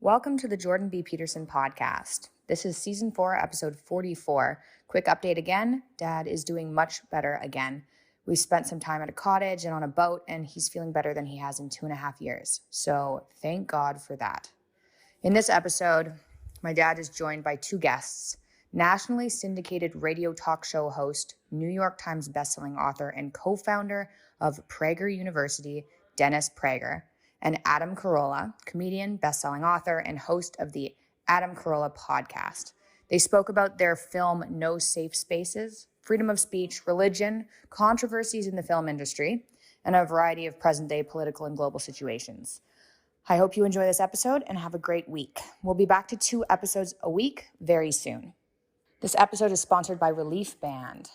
Welcome to the Jordan B. Peterson podcast. This is season 4, episode 44. Quick update again. Dad is doing much better again. We spent some time at a cottage and on a boat, and he's feeling better than he has in 2.5 years. So thank God for that. In this episode, my dad is joined by 2 guests, nationally syndicated radio talk show host, New York Times bestselling author, and co-founder of Prager University, Dennis Prager, and Adam Carolla, comedian, bestselling author, and host of the Adam Carolla podcast. They spoke about their film No Safe Spaces, freedom of speech, religion, controversies in the film industry, and a variety of present-day political and global situations. I hope you enjoy this episode and have a great week. We'll be back to 2 episodes a week very soon. This episode is sponsored by Relief Band.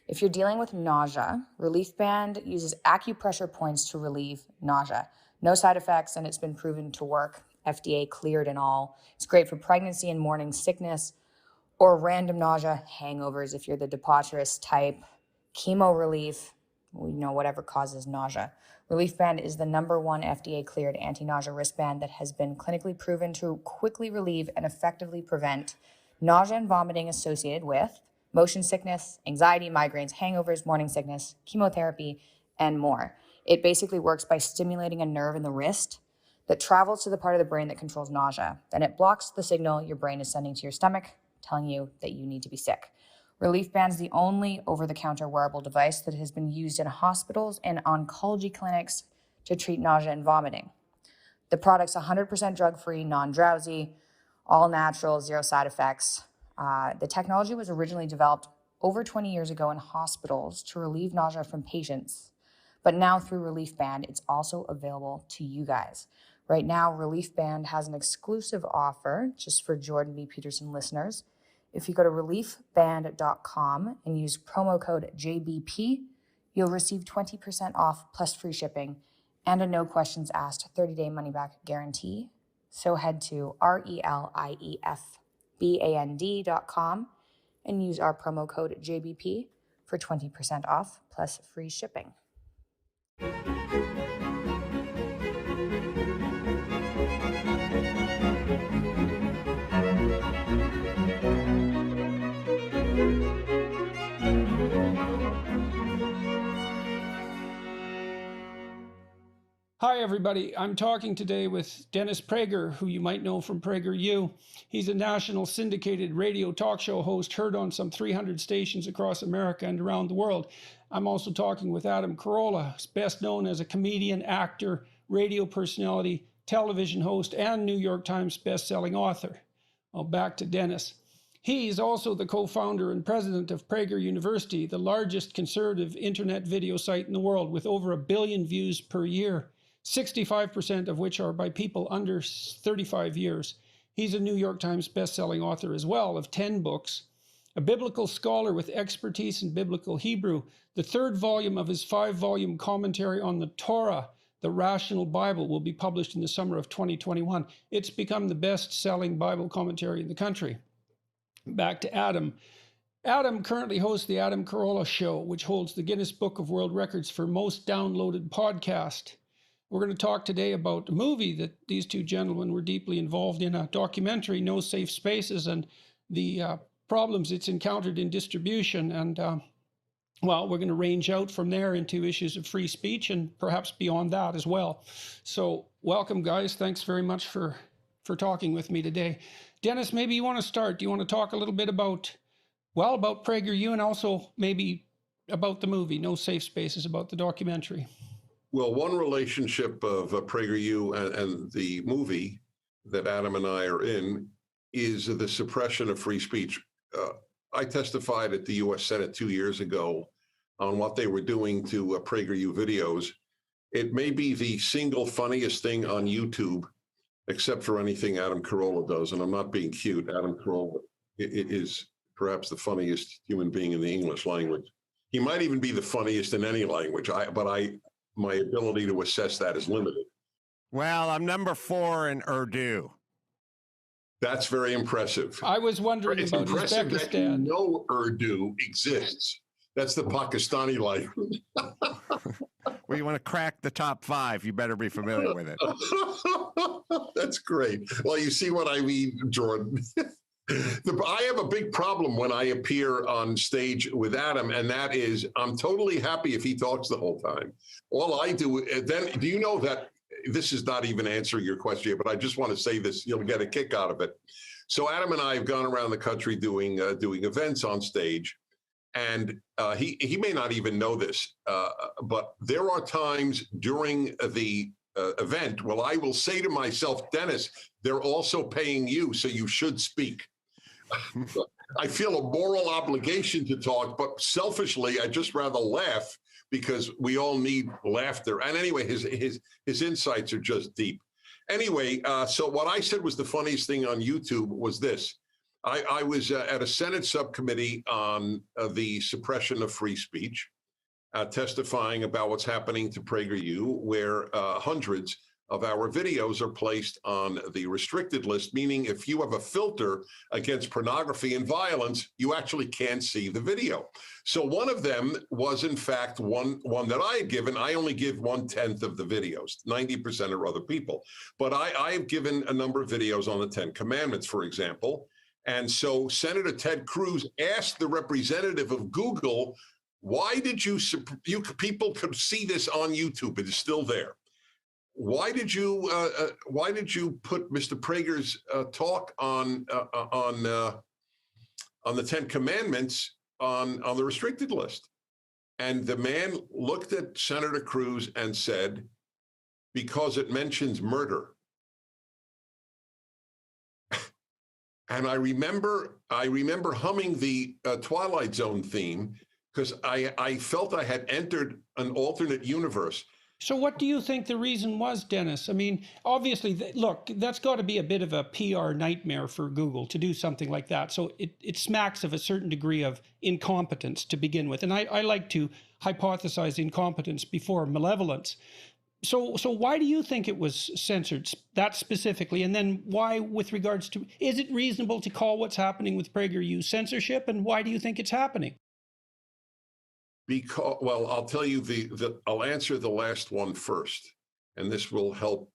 If you're dealing with nausea, Relief Band uses acupressure points to relieve nausea. No side effects, and it's been proven to work. FDA cleared and all. It's great for pregnancy and morning sickness or random nausea, hangovers if you're the debaucherous type, chemo relief, whatever causes nausea. Relief Band is the #1 FDA cleared anti-nausea wristband that has been clinically proven to quickly relieve and effectively prevent nausea and vomiting associated with motion sickness, anxiety, migraines, hangovers, morning sickness, chemotherapy, and more. It basically works by stimulating a nerve in the wrist that travels to the part of the brain that controls nausea. Then it blocks the signal your brain is sending to your stomach, telling you that you need to be sick. Relief Band's the only over-the-counter wearable device that has been used in hospitals and oncology clinics to treat nausea and vomiting. The product's 100% drug-free, non-drowsy, all natural, 0 side effects. The technology was originally developed over 20 years ago in hospitals to relieve nausea from patients. But now through Relief Band, it's also available to you guys. Right now, Relief Band has an exclusive offer just for Jordan B. Peterson listeners. If you go to reliefband.com and use promo code JBP, you'll receive 20% off plus free shipping and a no questions asked 30-day money-back guarantee. So head to reliefband.com and use our promo code JBP for 20% off plus free shipping. Hi, everybody. I'm talking today with Dennis Prager, who you might know from PragerU. He's a national syndicated radio talk show host heard on some 300 stations across America and around the world. I'm also talking with Adam Carolla, who's best known as a comedian, actor, radio personality, television host, and New York Times best-selling author. Well, back to Dennis. He's also the co-founder and president of Prager University, the largest conservative internet video site in the world with over 1 billion views per year. 65% of which are by people under 35 years. He's a New York Times best-selling author as well of 10 books, a biblical scholar with expertise in biblical Hebrew. The 3rd volume of his 5-volume commentary on the Torah, the Rational Bible, will be published in the summer of 2021. It's become the best-selling Bible commentary in the country. Back to Adam. Adam currently hosts the Adam Carolla Show, which holds the Guinness Book of World Records for most downloaded podcast. We're going to talk today about a movie that these 2 gentlemen were deeply involved in, a documentary, No Safe Spaces, and the problems it's encountered in distribution. And, we're going to range out from there into issues of free speech and perhaps beyond that as well. So welcome, guys. Thanks very much for talking with me today. Dennis, maybe you want to start. Do you want to talk a little bit about PragerU and also maybe about the movie, No Safe Spaces, about the documentary? Well, one relationship of PragerU and the movie that Adam and I are in is the suppression of free speech. I testified at the U.S. Senate 2 years ago on what they were doing to PragerU videos. It may be the single funniest thing on YouTube, except for anything Adam Carolla does. And I'm not being cute. Adam Carolla is perhaps the funniest human being in the English language. He might even be the funniest in any language, my ability to assess that is limited. Well, I'm number 4 in Urdu. That's very impressive. I was wondering it's about impressive Uzbekistan. that you know Urdu exists. That's the Pakistani language. Well, you want to crack the top 5, you better be familiar with it. That's great. Well, you see what I mean, Jordan. I have a big problem when I appear on stage with Adam, and that is I'm totally happy if he talks the whole time. All I do, then, do you know that this is not even answering your question, but I just want to say this, you'll get a kick out of it. So Adam and I have gone around the country doing events on stage, and he may not even know this, but there are times during the event where I will say to myself, Dennis, they're also paying you, so you should speak. I feel a moral obligation to talk, but selfishly, I just rather laugh because we all need laughter. And anyway, his insights are just deep. Anyway, so what I said was the funniest thing on YouTube was this. I was at a Senate subcommittee on the suppression of free speech, testifying about what's happening to PragerU, where hundreds of our videos are placed on the restricted list, meaning if you have a filter against pornography and violence, you actually can't see the video. So one of them was, in fact, one that I had given. I only give 1/10 of the videos. 90% are other people. But I've given a number of videos on the 10 Commandments, for example. And so Senator Ted Cruz asked the representative of Google, why did you people could see this on YouTube? It is still there. Why did you put Mr. Prager's talk on the 10 Commandments on the restricted list? And the man looked at Senator Cruz and said, because it mentions murder. And I remember humming the Twilight Zone theme because I felt I had entered an alternate universe. So what do you think the reason was, Dennis? I mean, obviously, look, that's got to be a bit of a PR nightmare for Google to do something like that. So it smacks of a certain degree of incompetence to begin with. And I like to hypothesize incompetence before malevolence. So why do you think it was censored that specifically? And then why, with regards to, is it reasonable to call what's happening with PragerU censorship? And why do you think it's happening? Because, well, I'll tell you I'll answer the last one first, and this will help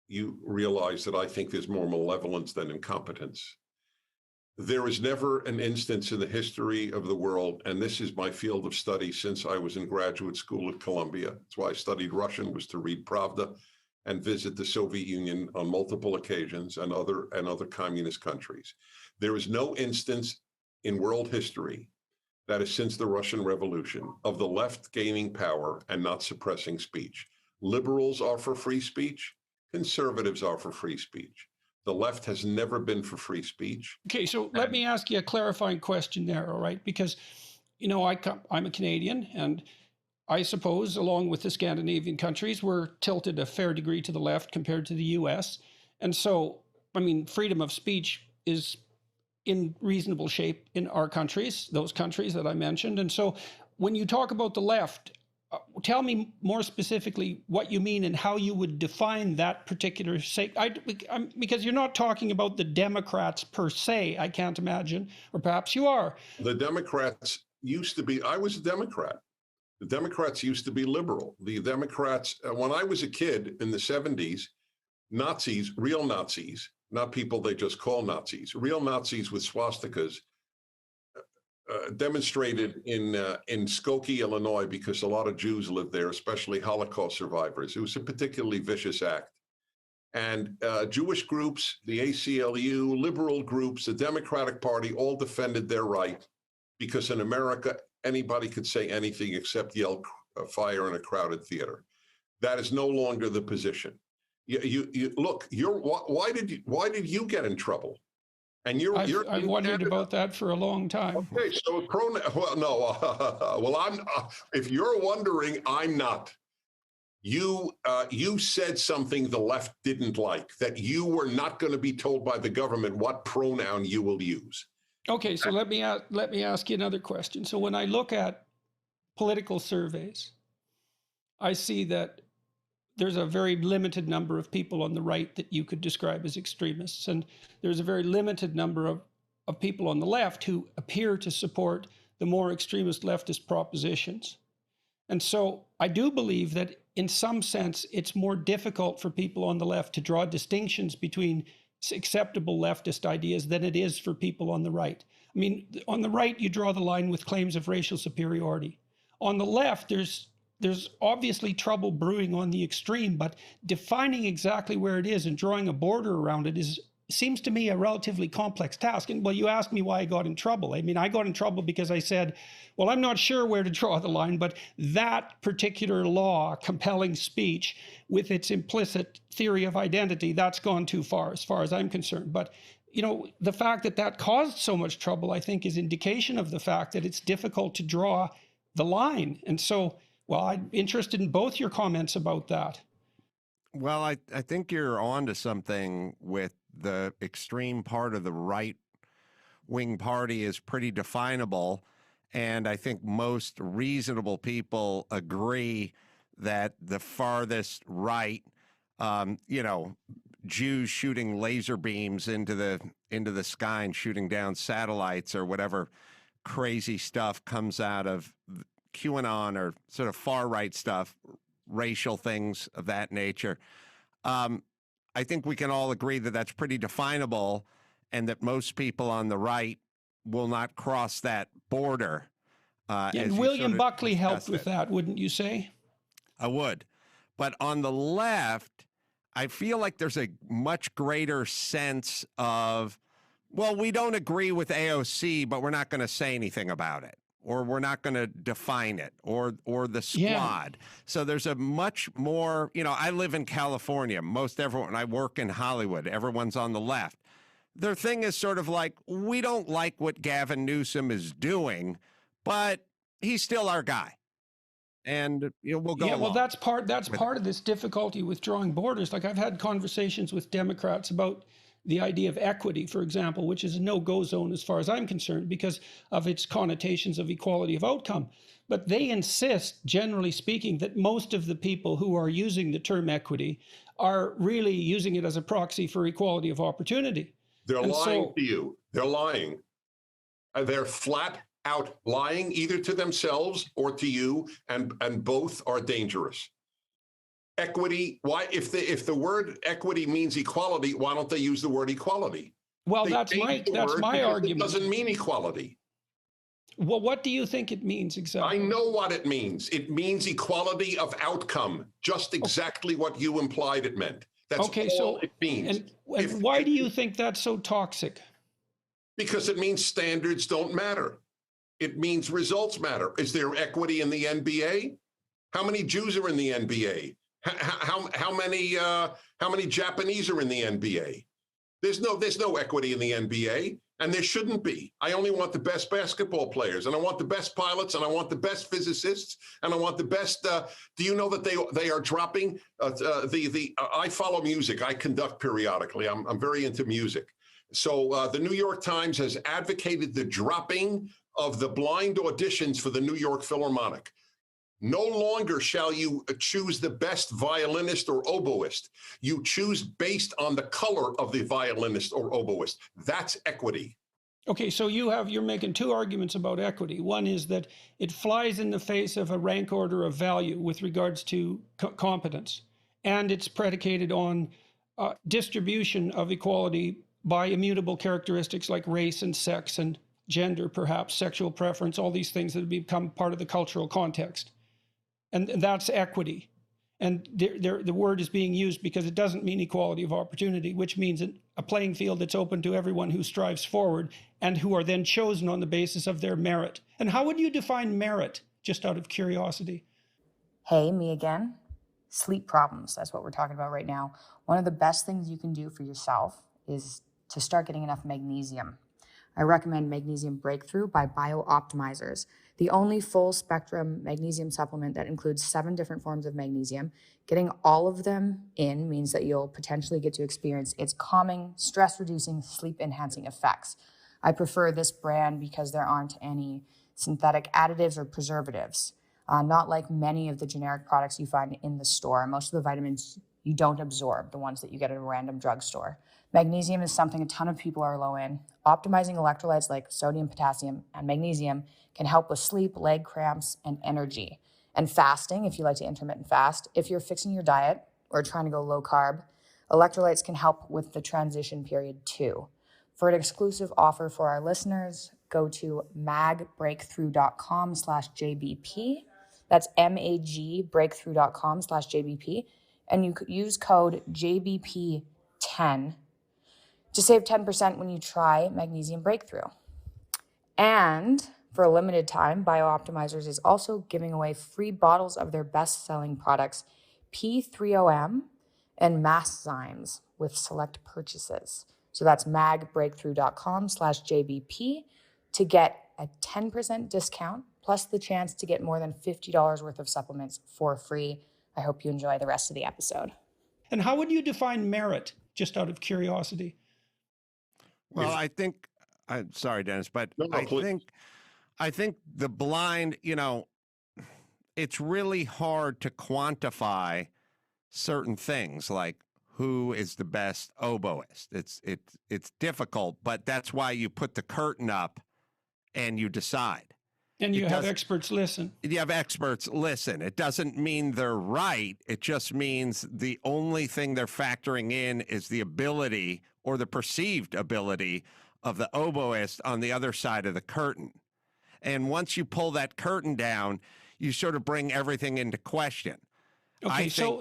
you realize that I think there's more malevolence than incompetence. There is never an instance in the history of the world, and this is my field of study since I was in graduate school at Columbia. That's why I studied Russian, was to read Pravda and visit the Soviet Union on multiple occasions and other communist countries. There is no instance in world history that is since the Russian Revolution of the left gaining power and not suppressing speech. Liberals are for free speech. Conservatives are for free speech. The left has never been for free speech. Okay, so let me ask you a clarifying question there, all right? Because, you know, I'm a Canadian, and I suppose, along with the Scandinavian countries, we're tilted a fair degree to the left compared to the US. And so, I mean, freedom of speech is in reasonable shape in our countries, those countries that I mentioned. And so when you talk about the left, tell me more specifically what you mean and how you would define that particular because you're not talking about the Democrats per se, I can't imagine, or perhaps you are. The Democrats used to be, I was a Democrat. The Democrats used to be liberal. The Democrats, when I was a kid in the 70s, Nazis, real Nazis, not people they just call Nazis, real Nazis with swastikas, demonstrated in Skokie, Illinois, because a lot of Jews lived there, especially Holocaust survivors. It was a particularly vicious act. And Jewish groups, the ACLU, liberal groups, the Democratic Party, all defended their right, because in America, anybody could say anything except yell fire in a crowded theater. That is no longer the position. You look. Why did you get in trouble? And I've wondered about that for a long time. Okay, so if you're wondering, I'm not. You said something the left didn't like, that you were not going to be told by the government what pronoun you will use. Okay, so let me ask you another question. So when I look at political surveys, I see that there's a very limited number of people on the right that you could describe as extremists. And there's a very limited number of people on the left who appear to support the more extremist leftist propositions. And so I do believe that in some sense, it's more difficult for people on the left to draw distinctions between acceptable leftist ideas than it is for people on the right. I mean, on the right, you draw the line with claims of racial superiority. On the left, there's obviously trouble brewing on the extreme, but defining exactly where it is and drawing a border around it seems to me a relatively complex task. And well, you asked me why I got in trouble. I mean, I got in trouble because I said, well, I'm not sure where to draw the line, but that particular law, compelling speech with its implicit theory of identity, that's gone too far as I'm concerned. But the fact that that caused so much trouble, I think, is indication of the fact that it's difficult to draw the line. And so, well, I'm interested in both your comments about that. Well, I think you're onto something with the extreme part of the right-wing party is pretty definable. And I think most reasonable people agree that the farthest right, Jews shooting laser beams into the sky and shooting down satellites or whatever crazy stuff comes out of QAnon or sort of far right stuff, racial things of that nature. I think we can all agree that that's pretty definable and that most people on the right will not cross that border. And William Buckley helped with that, wouldn't you say? I would. But on the left, I feel like there's a much greater sense of, well, we don't agree with AOC, but we're not going to say anything about it, or we're not going to define it, or the squad. Yeah. So there's a much more, I live in California. Most everyone, I work in Hollywood. Everyone's on the left. Their thing is sort of like, we don't like what Gavin Newsom is doing, but he's still our guy. And we'll go along. Well, that's part of this difficulty with drawing borders. Like, I've had conversations with Democrats about the idea of equity, for example, which is a no-go zone as far as I'm concerned because of its connotations of equality of outcome. But they insist, generally speaking, that most of the people who are using the term equity are really using it as a proxy for equality of opportunity. They're lying to you. They're lying. They're flat out lying either to themselves or to you, and both are dangerous. Equity, why, if the word equity means equality, why don't they use the word equality? Well, that's my argument. It doesn't mean equality. Well, what do you think it means exactly? I know what it means. It means equality of outcome, just exactly what you implied it meant. That's all it means. And why do you think that's so toxic? Because it means standards don't matter. It means results matter. Is there equity in the NBA? How many Jews are in the NBA? How many Japanese are in the NBA? There's no equity in the NBA, and there shouldn't be. I only want the best basketball players, and I want the best pilots, and I want the best physicists, and I want the best. Do you know that they are dropping I follow music. I conduct periodically. I'm very into music. So the New York Times has advocated the dropping of the blind auditions for the New York Philharmonic. No longer shall you choose the best violinist or oboist. You choose based on the color of the violinist or oboist. That's equity. Okay, so you're making two arguments about equity. One is that it flies in the face of a rank order of value with regards to competence, and it's predicated on distribution of equality by immutable characteristics like race and sex and gender, perhaps sexual preference, all these things that have become part of the cultural context. And that's equity. And the word is being used because it doesn't mean equality of opportunity, which means a playing field that's open to everyone who strives forward and who are then chosen on the basis of their merit. And how would you define merit, just out of curiosity? Hey, me again. Sleep problems, that's what we're talking about right now. One of the best things you can do for yourself is to start getting enough magnesium. I recommend Magnesium Breakthrough by BioOptimizers, the only full spectrum magnesium supplement that includes 7 different forms of magnesium. Getting all of them in means that you'll potentially get to experience its calming, stress-reducing, sleep-enhancing effects. I prefer this brand because there aren't any synthetic additives or preservatives, not like many of the generic products you find in the store. Most of the vitamins you don't absorb, the ones that you get at a random drugstore. Magnesium is something a ton of people are low in. Optimizing electrolytes like sodium, potassium, and magnesium can help with sleep, leg cramps, and energy. And fasting, if you like to intermittent fast. If you're fixing your diet or trying to go low carb, electrolytes can help with the transition period too. For an exclusive offer for our listeners, go to magbreakthrough.com/JBP. That's magbreakthrough.com/JBP. And you could use code JBP10 to save 10% when you try Magnesium Breakthrough. And for a limited time, BioOptimizers is also giving away free bottles of their best-selling products, P3OM and Masszymes, with select purchases. So that's magbreakthrough.com/JBP to get a 10% discount, plus the chance to get more than $50 worth of supplements for free. I hope you enjoy the rest of the episode. And how would you define merit, just out of curiosity? Well, I'm sorry, Dennis, but please. I think the blind, it's really hard to quantify certain things like who is the best oboist. It's difficult, but that's why you put the curtain up and you decide. And you have experts listen. You have experts listen. It doesn't mean they're right. It just means the only thing they're factoring in is the ability or the perceived ability of the oboist on the other side of the curtain. And once you pull that curtain down, you sort of bring everything into question. Okay, so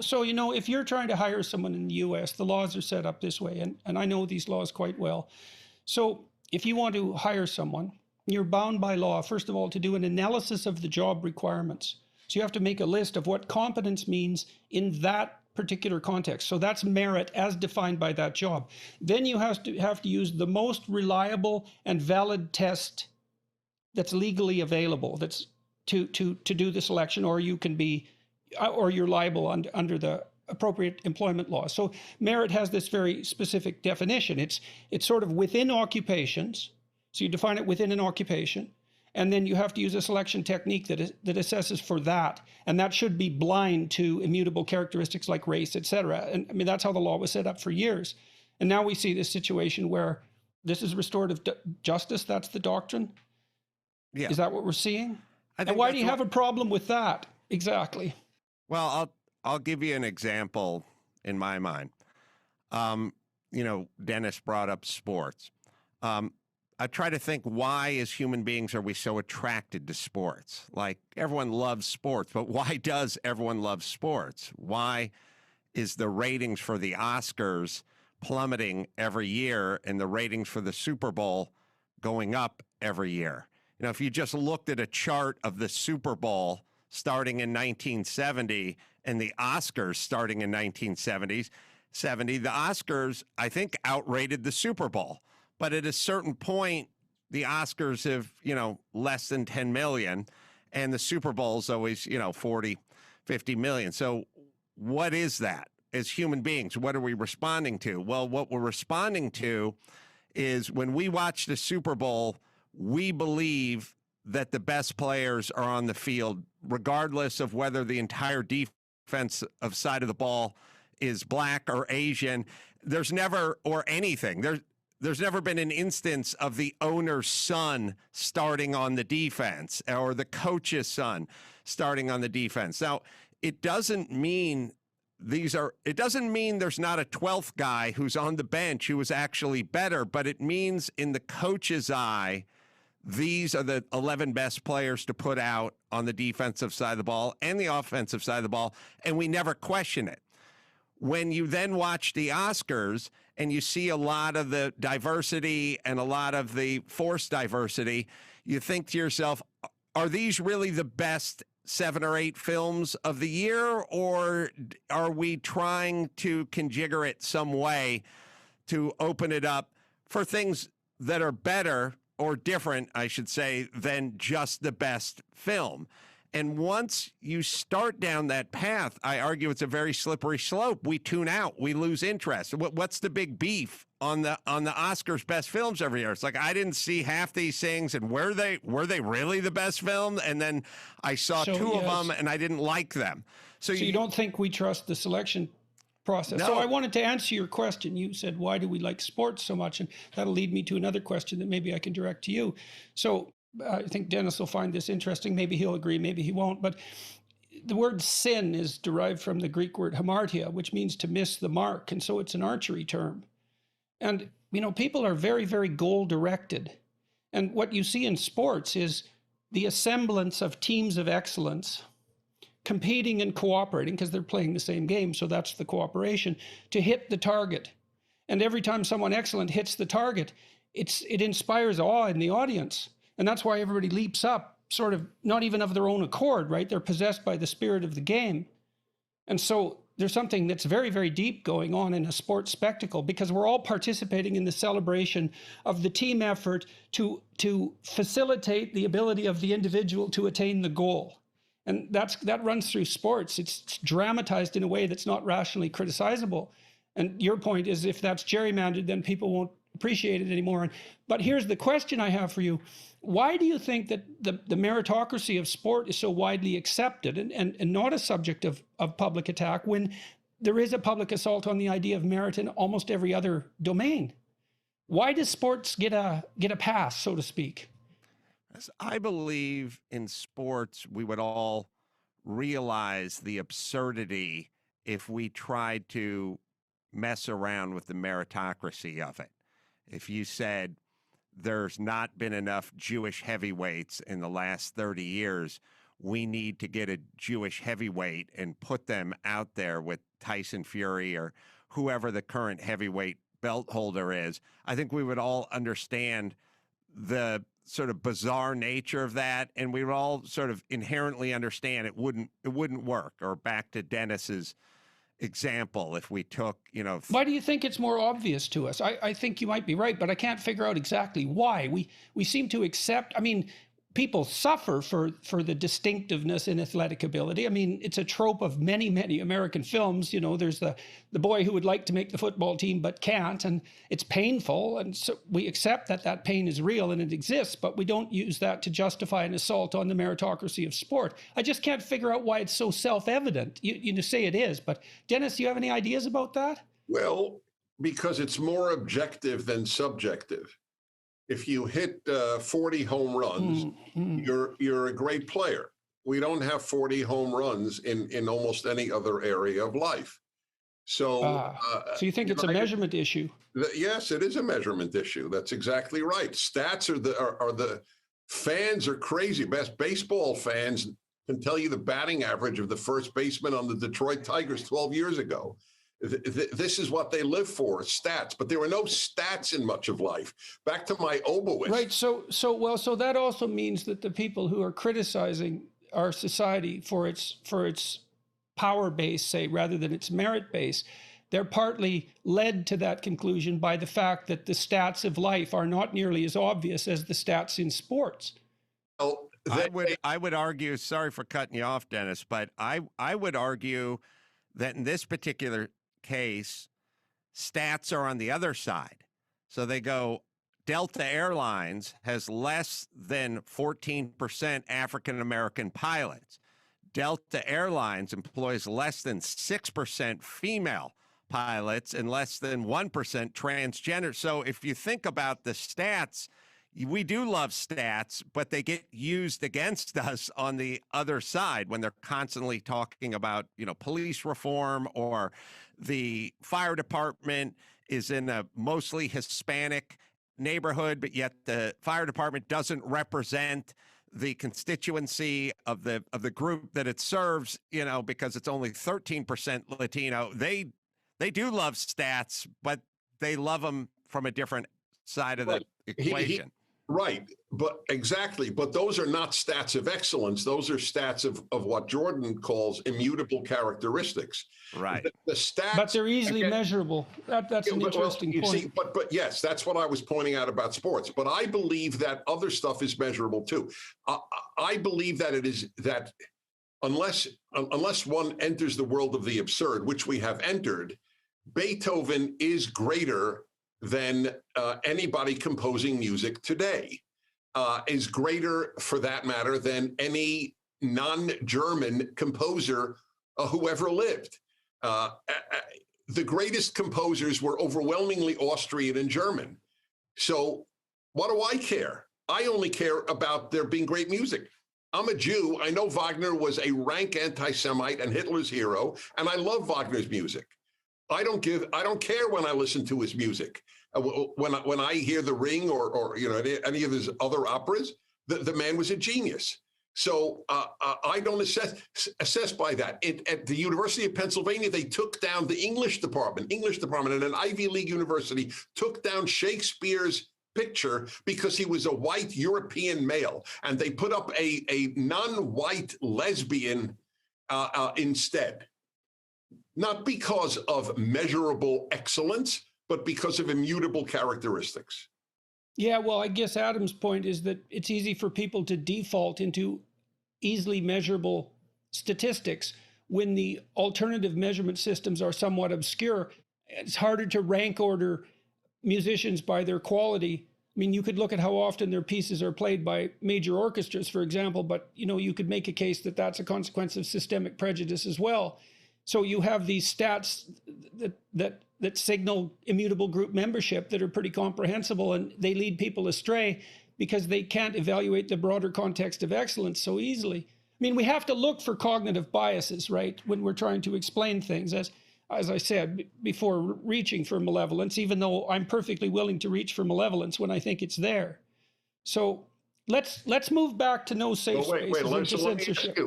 if you're trying to hire someone in the U.S., the laws are set up this way, and I know these laws quite well. So if you want to hire someone, you're bound by law, first of all, to do an analysis of the job requirements. So you have to make a list of what competence means in that particular context. So that's merit as defined by that job. Then you have to use the most reliable and valid test that's legally available, that's to do the selection, or you can be, or you're liable under the appropriate employment law. So merit has this very specific definition. It's sort of within occupations. So you define it within an occupation, and then you have to use a selection technique that assesses for that, and that should be blind to immutable characteristics like race, etc. And I mean, that's how the law was set up for years. And now we see this situation where this is restorative justice. That's the doctrine. Yeah. Is that what we're seeing? And why do you have a problem with that? Exactly. Well, I'll give you an example in my mind. Dennis brought up sports. I try to think, why as human beings are we so attracted to sports? Like, everyone loves sports, but why does everyone love sports? Why is the ratings for the Oscars plummeting every year and the ratings for the Super Bowl going up every year? If you just looked at a chart of the Super Bowl starting in 1970 and the Oscars starting in 1970, the Oscars, I think, outrated the Super Bowl. But at a certain point, the Oscars have, less than 10 million, and the Super Bowl is always, 40, 50 million. So what is that as human beings? What are we responding to? Well, what we're responding to is when we watch the Super Bowl, we believe that the best players are on the field, regardless of whether the entire defensive side of the ball is black or Asian. There's never, or anything. There's never been an instance of the owner's son starting on the defense or the coach's son starting on the defense. Now, it doesn't mean there's not a 12th guy who's on the bench who is actually better, but it means in the coach's eye, these are the 11 best players to put out on the defensive side of the ball and the offensive side of the ball, and we never question it. When you then watch the Oscars and you see a lot of the diversity and a lot of the forced diversity, you think to yourself, are these really the best 7 or 8 films of the year, or are we trying to conjigure it some way to open it up for things that are better or different, I should say, than just the best film? And once you start down that path, I argue it's a very slippery slope. We tune out. We lose interest. What's the big beef on the Oscars best films every year? It's like, I didn't see half these things, and were they really the best film? And then I saw two of them, and I didn't like them. So you don't think we trust the selection process? No. So I wanted to answer your question. You said, why do we like sports so much? And that'll lead me to another question that maybe I can direct to you. So I think Dennis will find this interesting. Maybe he'll agree, maybe he won't. But the word sin is derived from the Greek word hamartia, which means to miss the mark. And so it's an archery term. And, people are very, very goal directed. And what you see in sports is the assemblance of teams of excellence competing and cooperating, because they're playing the same game. So that's the cooperation, to hit the target. And every time someone excellent hits the target, it inspires awe in the audience. And that's why everybody leaps up, sort of not even of their own accord, right? They're possessed by the spirit of the game. And so there's something that's very, very deep going on in a sports spectacle, because we're all participating in the celebration of the team effort to facilitate the ability of the individual to attain the goal. And that runs through sports. It's dramatized in a way that's not rationally criticizable. And your point is, if that's gerrymandered, then people won't appreciate it anymore. But here's the question I have for you. Why do you think that the meritocracy of sport is so widely accepted and not a subject of public attack, when there is a public assault on the idea of merit in almost every other domain? Why does sports get a pass, so to speak? I believe in sports, we would all realize the absurdity if we tried to mess around with the meritocracy of it. If you said there's not been enough Jewish heavyweights in the last 30 years, we need to get a Jewish heavyweight and put them out there with Tyson Fury or whoever the current heavyweight belt holder is, I think we would all understand the sort of bizarre nature of that, and we would all sort of inherently understand it wouldn't work. Or back to Dennis's example, if we took, Why do you think it's more obvious to us? I think you might be right, but I can't figure out exactly why. We seem to accept, people suffer for the distinctiveness in athletic ability. It's a trope of many, many American films. There's the boy who would like to make the football team but can't, and it's painful. And so we accept that pain is real and it exists, but we don't use that to justify an assault on the meritocracy of sport. I just can't figure out why it's so self-evident. You say it is, but Dennis, do you have any ideas about that? Well, because it's more objective than subjective. If you hit 40 home runs, you're a great player. We don't have 40 home runs in almost any other area of life. So you think it's a measurement issue? Yes, it is a measurement issue. That's exactly right. Stats are the fans are crazy. Best baseball fans can tell you the batting average of the first baseman on the Detroit Tigers 12 years ago. This is what they live for, stats. But there were no stats in much of life. Back to my oboist. Right. So that also means that the people who are criticizing our society for its power base, say, rather than its merit base, they're partly led to that conclusion by the fact that the stats of life are not nearly as obvious as the stats in sports. Well, I would argue, sorry for cutting you off, Dennis, but I would argue that in this particular case, stats are on the other side. So they go, Delta Airlines has less than 14% African-American pilots. Delta Airlines employs less than 6% female pilots and less than 1% transgender. So if you think about the stats, we do love stats, but they get used against us on the other side when they're constantly talking about, police reform, or the fire department is in a mostly Hispanic neighborhood, but yet the fire department doesn't represent the constituency of the group that it serves, because it's only 13% Latino. They do love stats, but they love them from a different side of the equation. Right, but exactly. But those are not stats of excellence. Those are stats of what Jordan calls immutable characteristics. Right. The stats, but they're easily measurable. That's an interesting point. See, but yes, that's what I was pointing out about sports. But I believe that other stuff is measurable too. I believe that it is that unless one enters the world of the absurd, which we have entered, Beethoven is greater than anybody composing music today, is greater, for that matter, than any non-German composer who ever lived. The greatest composers were overwhelmingly Austrian and German. So what do I care? I only care about there being great music. I'm a Jew. I know Wagner was a rank anti-Semite and Hitler's hero, and I love Wagner's music. I don't care when I listen to his music. When I hear The Ring or any of his other operas, the man was a genius. So I don't assess by that. At the University of Pennsylvania, they took down the English department at an Ivy League university, took down Shakespeare's picture because he was a white European male. And they put up a non-white lesbian instead. Not because of measurable excellence, but because of immutable characteristics. Yeah, well, I guess Adam's point is that it's easy for people to default into easily measurable statistics when the alternative measurement systems are somewhat obscure. It's harder to rank order musicians by their quality. I mean, you could look at how often their pieces are played by major orchestras, for example, but you could make a case that that's a consequence of systemic prejudice as well. So you have these stats that signal immutable group membership that are pretty comprehensible, and they lead people astray because they can't evaluate the broader context of excellence so easily. I mean, we have to look for cognitive biases, right, when we're trying to explain things, as I said before, reaching for malevolence, even though I'm perfectly willing to reach for malevolence when I think it's there. So let's move back to no safe spaces and to censorship.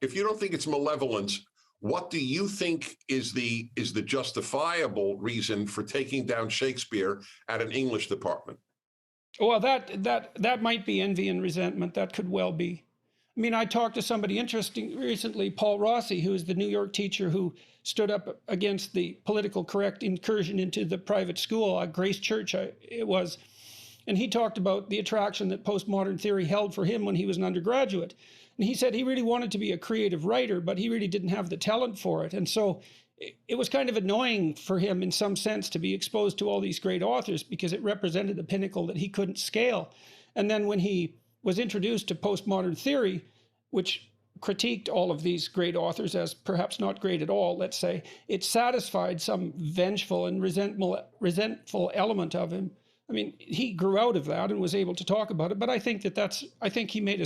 If you don't think it's malevolence, what do you think is the justifiable reason for taking down Shakespeare at an English department? Well, that might be envy and resentment. That could well be. I mean, I talked to somebody interesting recently, Paul Rossi, who is the New York teacher who stood up against the politically correct incursion into the private school, Grace Church it was. And he talked about the attraction that postmodern theory held for him when he was an undergraduate. And he said he really wanted to be a creative writer, but he really didn't have the talent for it. And so it was kind of annoying for him in some sense to be exposed to all these great authors because it represented a pinnacle that he couldn't scale. And then when he was introduced to postmodern theory, which critiqued all of these great authors as perhaps not great at all, let's say, it satisfied some vengeful and resentful element of him. I mean, he grew out of that and was able to talk about it, but I think I think he made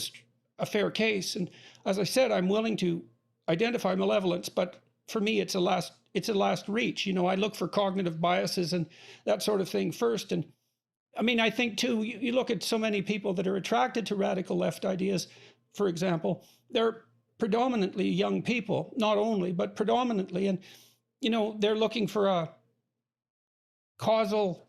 a fair case. And as I said, I'm willing to identify malevolence, but for me, it's a last reach. I look for cognitive biases and that sort of thing first. And I mean, I think too, you look at so many people that are attracted to radical left ideas, for example, they're predominantly young people, not only, but predominantly. And, they're looking for a causal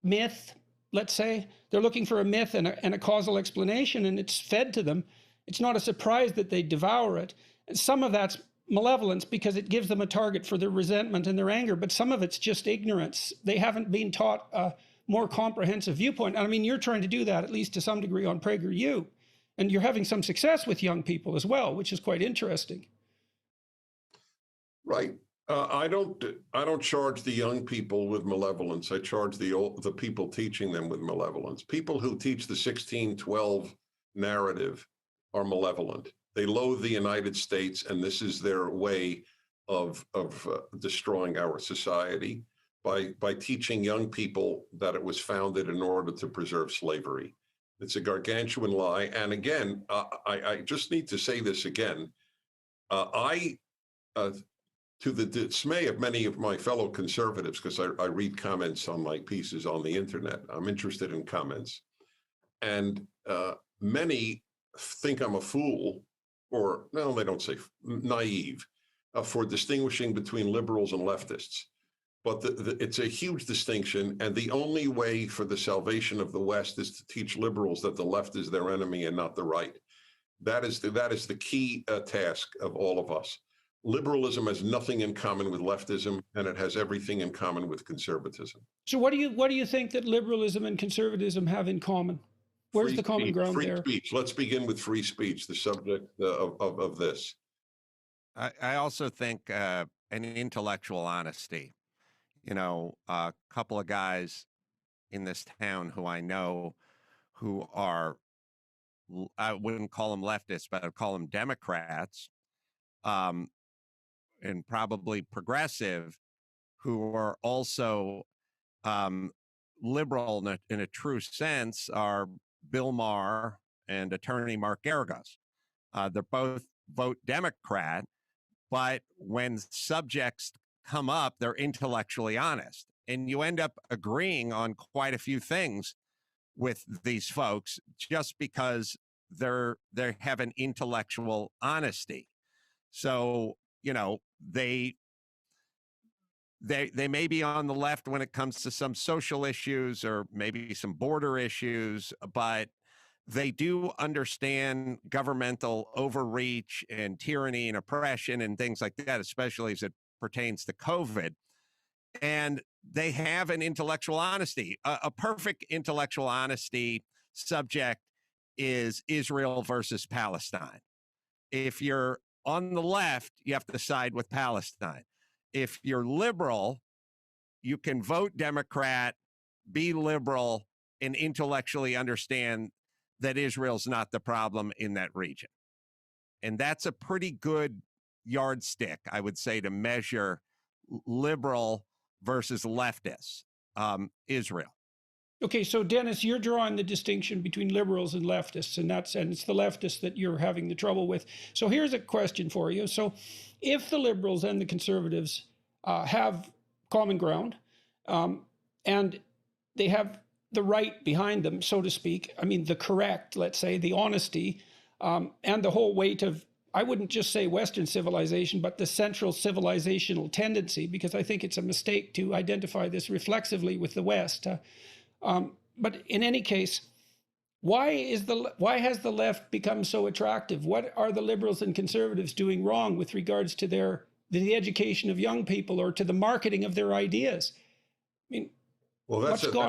myth, let's say. They're looking for a myth and a causal explanation, and it's fed to them. It's not a surprise that they devour it. And some of that's malevolence because it gives them a target for their resentment and their anger, but some of it's just ignorance. They haven't been taught a more comprehensive viewpoint. I mean, you're trying to do that, at least to some degree, on PragerU. And you're having some success with young people as well, which is quite interesting. Right. I don't charge the young people with malevolence. I charge the people teaching them with malevolence. People who teach the 1612 narrative are malevolent. They loathe the United States, and this is their way of destroying our society by teaching young people that it was founded in order to preserve slavery. It's a gargantuan lie. And again, I just need to say this again. To the dismay of many of my fellow conservatives, because I read comments on my pieces on the internet, I'm interested in comments. And many think I'm a fool, or no, they don't say naive, for distinguishing between liberals and leftists. But it's a huge distinction, and the only way for the salvation of the West is to teach liberals that the left is their enemy and not the right. That is the key task of all of us. Liberalism has nothing in common with leftism, and it has everything in common with conservatism. So what do you think that liberalism and conservatism have in common? Where's the common ground there? Free speech. Let's begin with free speech, the subject of this. I also think an intellectual honesty. A couple of guys in this town who I know who are, I wouldn't call them leftists, but I'd call them Democrats, and probably progressive, who are also liberal in a true sense, are Bill Maher and attorney Mark Geragos. They're both vote Democrat, but when subjects come up, they're intellectually honest. And you end up agreeing on quite a few things with these folks just because they have an intellectual honesty. So, you know, they may be on the left when it comes to some social issues or maybe some border issues, but they do understand governmental overreach and tyranny and oppression and things like that, especially as it pertains to COVID. And they have an intellectual honesty. A perfect intellectual honesty subject is Israel versus Palestine. If you're on the left, you have to side with Palestine. If you're liberal, you can vote Democrat, be liberal, and intellectually understand that Israel's not the problem in that region. And that's a pretty good yardstick, I would say, to measure liberal versus leftist Israel. Okay, so Dennis, you're drawing the distinction between liberals and leftists, and it's the leftists that you're having the trouble with. So here's a question for you. So if the liberals and the conservatives have common ground, and they have the right behind them, so to speak, I mean, the correct, let's say, the honesty, and the whole weight of, I wouldn't just say Western civilization, but the central civilizational tendency, because I think it's a mistake to identify this reflexively with the West. But in any case, why has the left become so attractive? What are the liberals and conservatives doing wrong with regards to the education of young people or to the marketing of their ideas? I mean, well,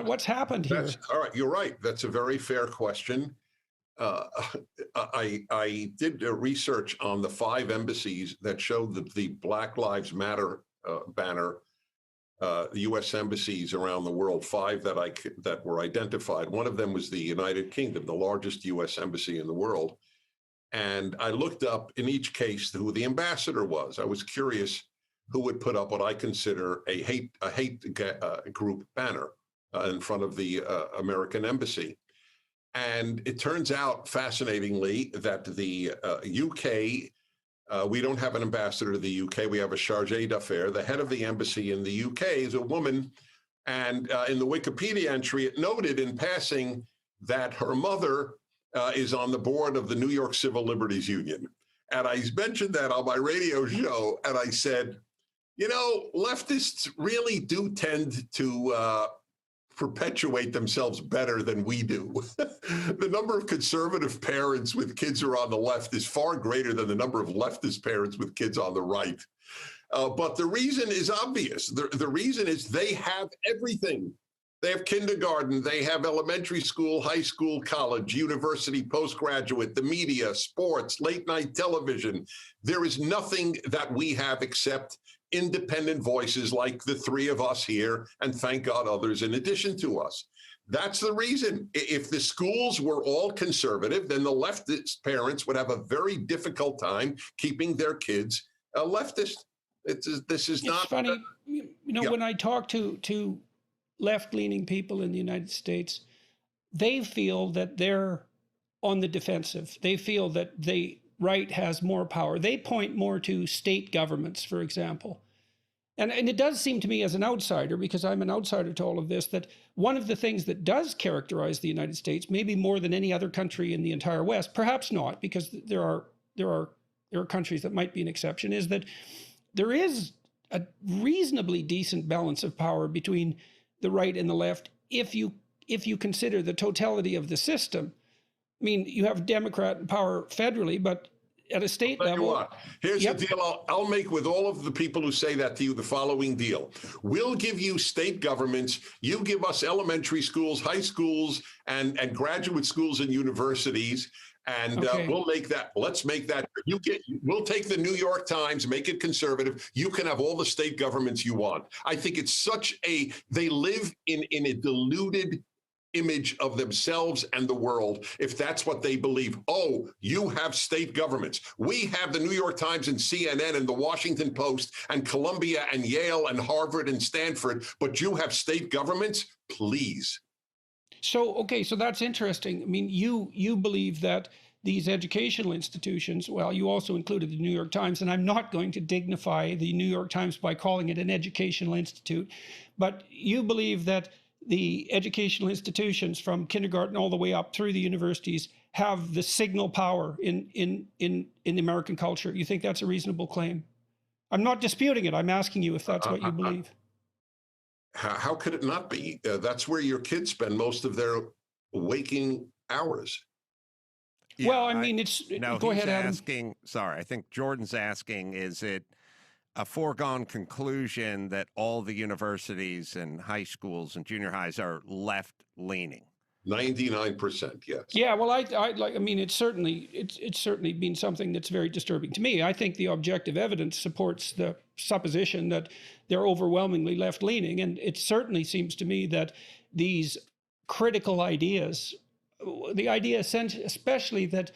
what's happened here? All right, you're right. That's a very fair question. I did research on the 5 embassies that showed that the Black Lives Matter banner, the U.S. embassies around the world, 5 that were identified. One of them was the United Kingdom, the largest U.S. embassy in the world. And I looked up in each case who the ambassador was. I was curious who would put up what I consider a hate group banner in front of the American embassy. And it turns out, fascinatingly, that the UK, we don't have an ambassador to the UK. We have a chargé d'affaires. The head of the embassy in the UK is a woman. And in the Wikipedia entry, it noted in passing that her mother is on the board of the New York Civil Liberties Union. And I mentioned that on my radio show. And I said, you know, leftists really do tend to perpetuate themselves better than we do. The number of conservative parents with kids who are on the left is far greater than the number of leftist parents with kids on the right. But the reason is obvious. The reason is they have everything. They have kindergarten, they have elementary school, high school, college, university, postgraduate, the media, sports, late night television. There is nothing that we have except independent voices like the 3 of us here, and thank God others in addition to us. That's the reason. If the schools were all conservative, then the leftist parents would have a very difficult time keeping their kids leftist. It's not funny. You know, yeah. When I talk to left-leaning people in the United States, they feel that they're on the defensive. They feel that the right has more power. They point more to state governments, for example. And it does seem to me as an outsider, because I'm an outsider to all of this, that one of the things that does characterize the United States, maybe more than any other country in the entire West, perhaps not, because there are countries that might be an exception, is that there is a reasonably decent balance of power between the right and the left, if you consider the totality of the system. I mean, you have Democrat power federally, but at a state level. Here's the deal I'll make with all of the people who say that to you, the following deal. We'll give you state governments. You give us elementary schools, high schools, and graduate schools and universities. And let's make that, we'll take the New York Times, make it conservative. You can have all the state governments you want. I think it's they live in a deluded image of themselves and the world, if that's what they believe. Oh, you have state governments. We have the New York Times and CNN and the Washington Post and Columbia and Yale and Harvard and Stanford, but you have state governments? Please. Okay, so that's interesting. I mean, you believe that these educational institutions, well, you also included the New York Times, and I'm not going to dignify the New York Times by calling it an educational institute, but you believe that the educational institutions from kindergarten all the way up through the universities have the signal power in the American culture. You think that's a reasonable claim? I'm not disputing it. I'm asking you if that's what you believe. How could it not be? That's where your kids spend most of their waking hours. Yeah, well, I mean, go ahead, Adam. Sorry, I think Jordan's asking, is it a foregone conclusion that all the universities and high schools and junior highs are left-leaning? 99%, yes. Yeah, well, I mean, it's certainly been something that's very disturbing to me. I think the objective evidence supports the supposition that they're overwhelmingly left-leaning, and it certainly seems to me that these critical ideas, the idea especially that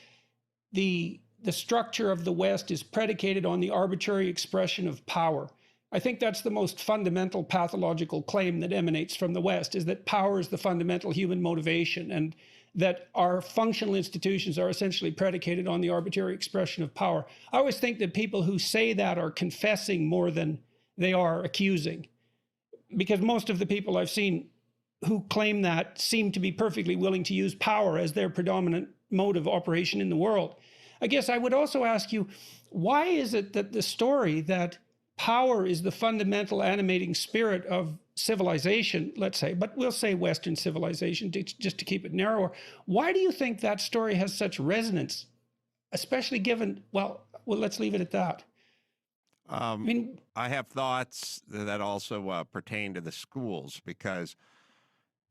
the structure of the West is predicated on the arbitrary expression of power. I think that's the most fundamental pathological claim that emanates from the West, is that power is the fundamental human motivation, and that our functional institutions are essentially predicated on the arbitrary expression of power. I always think that people who say that are confessing more than they are accusing, because most of the people I've seen who claim that seem to be perfectly willing to use power as their predominant mode of operation in the world. I guess I would also ask you, why is it that the story that power is the fundamental animating spirit of civilization, let's say, but we'll say Western civilization just to keep it narrower, why do you think that story has such resonance, especially given, well, let's leave it at that. I mean, I have thoughts that also pertain to the schools, because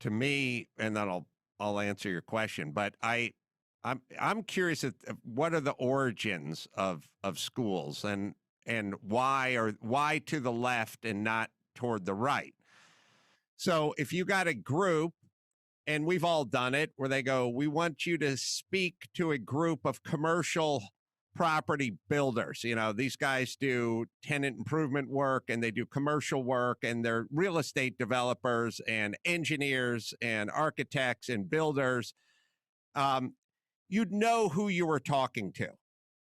to me, and then I'll answer your question, but I'm curious at what are the origins of schools, and why to the left and not toward the right. So if you got a group, and we've all done it, where they go, we want you to speak to a group of commercial property builders. You know, these guys do tenant improvement work, and they do commercial work, and they're real estate developers and engineers and architects and builders. You'd know who you were talking to.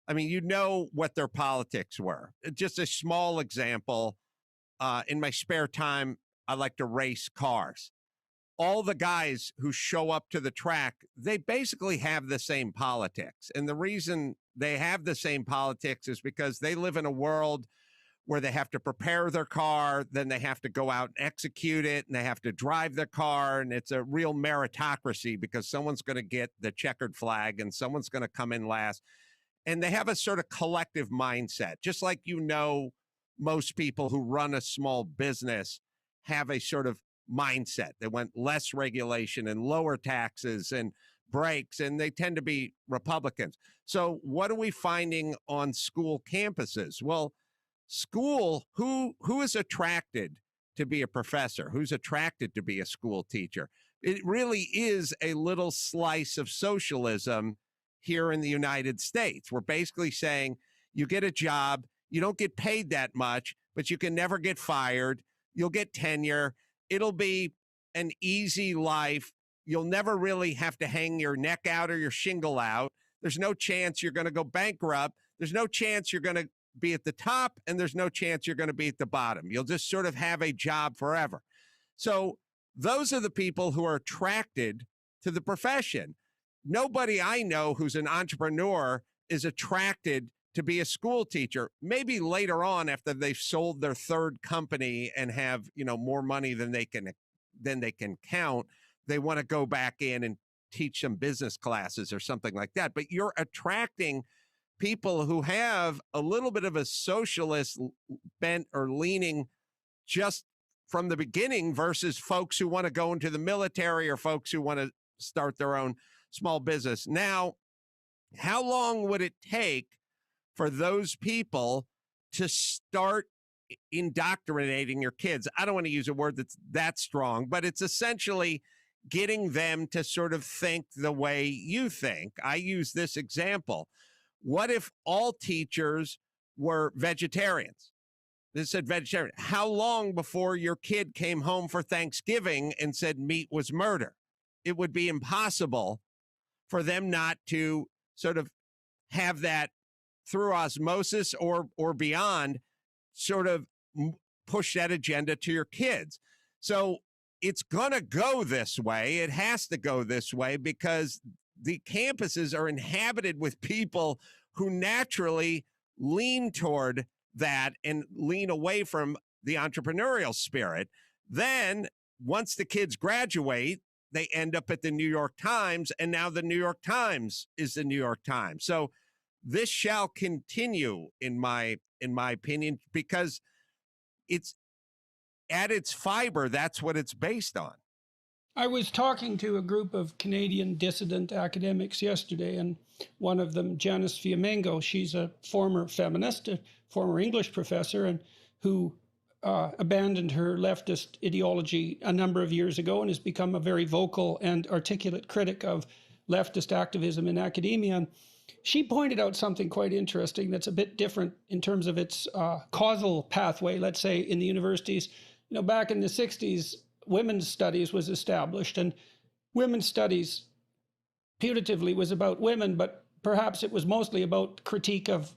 I mean, you know what their politics were. Just a small example, in my spare time, I like to race cars. All the guys who show up to the track, they basically have the same politics. And the reason they have the same politics is because they live in a world where they have to prepare their car, then they have to go out and execute it, and they have to drive their car, and it's a real meritocracy because someone's going to get the checkered flag and someone's going to come in last. And they have a sort of collective mindset, just like, you know, most people who run a small business have a sort of mindset. They want less regulation and lower taxes and breaks, and they tend to be Republicans. So what are we finding on school campuses? Well, school, who is attracted to be a professor? Who's attracted to be a school teacher? It really is a little slice of socialism here in the United States. We're basically saying you get a job, you don't get paid that much, but you can never get fired. You'll get tenure. It'll be an easy life. You'll never really have to hang your neck out or your shingle out. There's no chance you're going to go bankrupt. There's no chance you're going to be at the top, and there's no chance you're going to be at the bottom. You'll just sort of have a job forever. So those are the people who are attracted to the profession. Nobody I know who's an entrepreneur is attracted to be a school teacher. Maybe later on, after they've sold their third company and have, you know, more money than they can count, they want to go back in and teach some business classes or something like that. But you're attracting people who have a little bit of a socialist bent or leaning just from the beginning versus folks who want to go into the military or folks who want to start their own small business. Now, how long would it take for those people to start indoctrinating your kids? I don't want to use a word that's that strong, but it's essentially getting them to sort of think the way you think. I use this example. What if all teachers were vegetarians? They said vegetarian. How long before your kid came home for Thanksgiving and said meat was murder? it would be impossible for them not to sort of have that through osmosis or beyond sort of push that agenda to your kids. So it's going to go this way. It has to go this way because the campuses are inhabited with people who naturally lean toward that and lean away from the entrepreneurial spirit. Then once the kids graduate, they end up at the New York Times, and now the New York Times is the New York Times. So this shall continue, in my opinion, because it's at its fiber, that's what it's based on. I was talking to a group of Canadian dissident academics yesterday, and one of them, Janice Fiamengo, she's a former feminist, a former English professor, and who abandoned her leftist ideology a number of years ago and has become a very vocal and articulate critic of leftist activism in academia. And she pointed out something quite interesting that's a bit different in terms of its causal pathway, let's say, in the universities. You know, back in the 60s, women's studies was established, and women's studies putatively was about women, but perhaps it was mostly about critique of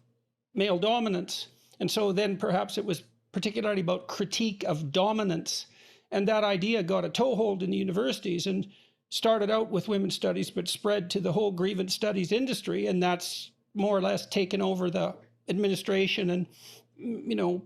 male dominance. And so then perhaps it was particularly about critique of dominance. And that idea got a toehold in the universities and started out with women's studies, but spread to the whole grievance studies industry. And that's more or less taken over the administration and, you know,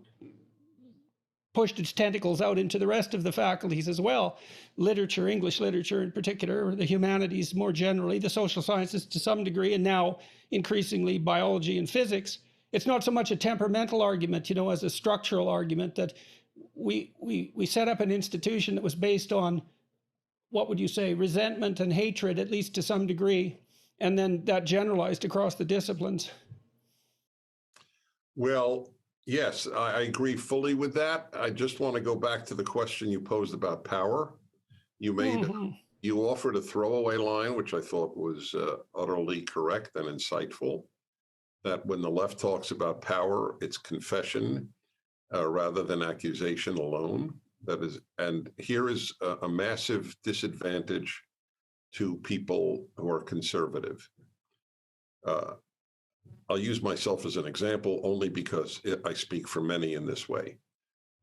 pushed its tentacles out into the rest of the faculties as well. Literature, English literature in particular, the humanities more generally, the social sciences to some degree, and now increasingly biology and physics. It's not so much a temperamental argument, you know, as a structural argument that we set up an institution that was based on, what would you say, resentment and hatred, at least to some degree, and then that generalized across the disciplines. Well, yes, I agree fully with that. I just want to go back to the question you posed about power. You made, you offered a throwaway line, which I thought was utterly correct and insightful, that when the left talks about power, it's confession rather than accusation alone. That is, and here is a massive disadvantage to people who are conservative. I'll use myself as an example only because I speak for many in this way.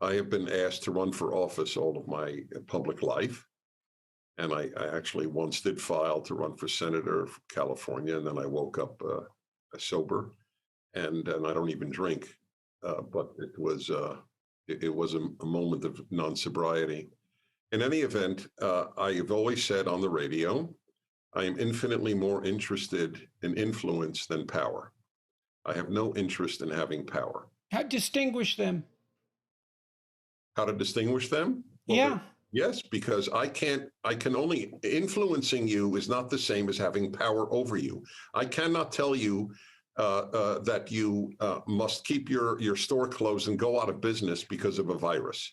I have been asked to run for office all of my public life. And I actually once did file to run for senator from California, and then I woke up sober, and I don't even drink, but it was a moment of non-sobriety. In any event, I have always said on the radio, I am infinitely more interested in influence than power. I have no interest in having power. How to distinguish them? How to distinguish them? Well, yeah. Yes, because I can only, influencing you is not the same as having power over you. I cannot tell you that you must keep your store closed and go out of business because of a virus.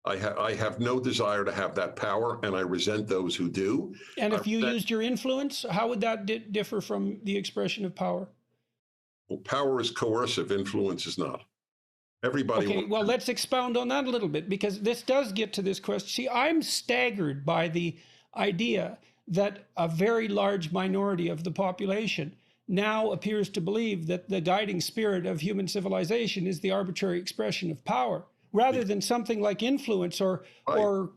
I have no desire to have that power, and I resent those who do. And if you used your influence, how would that differ from the expression of power? Well, power is coercive, influence is not. Everybody. Okay, well, let's expound on that a little bit, because this does get to this question. See, I'm staggered by the idea that a very large minority of the population now appears to believe that the guiding spirit of human civilization is the arbitrary expression of power, rather than something like influence or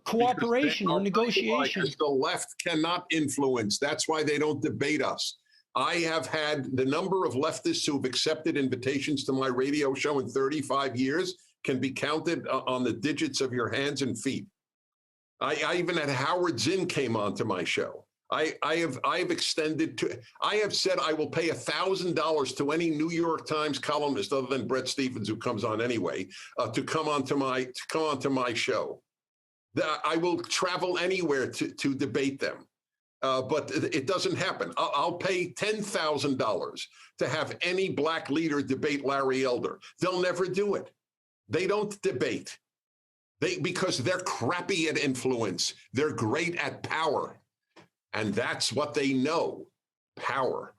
cooperation or negotiation. Because the left cannot influence. That's why they don't debate us. I have had the number of leftists who've accepted invitations to my radio show in 35 years can be counted on the digits of your hands and feet. I even had Howard Zinn came on to my show. I have extended to, I have said I will pay $1,000 to any New York Times columnist other than Bret Stephens, who comes on anyway, to come onto my show. I will travel anywhere to debate them. But it doesn't happen. I'll pay $10,000 to have any black leader debate Larry Elder. They'll never do it. They don't debate. Because they're crappy at influence. They're great at power. And that's what they know, power.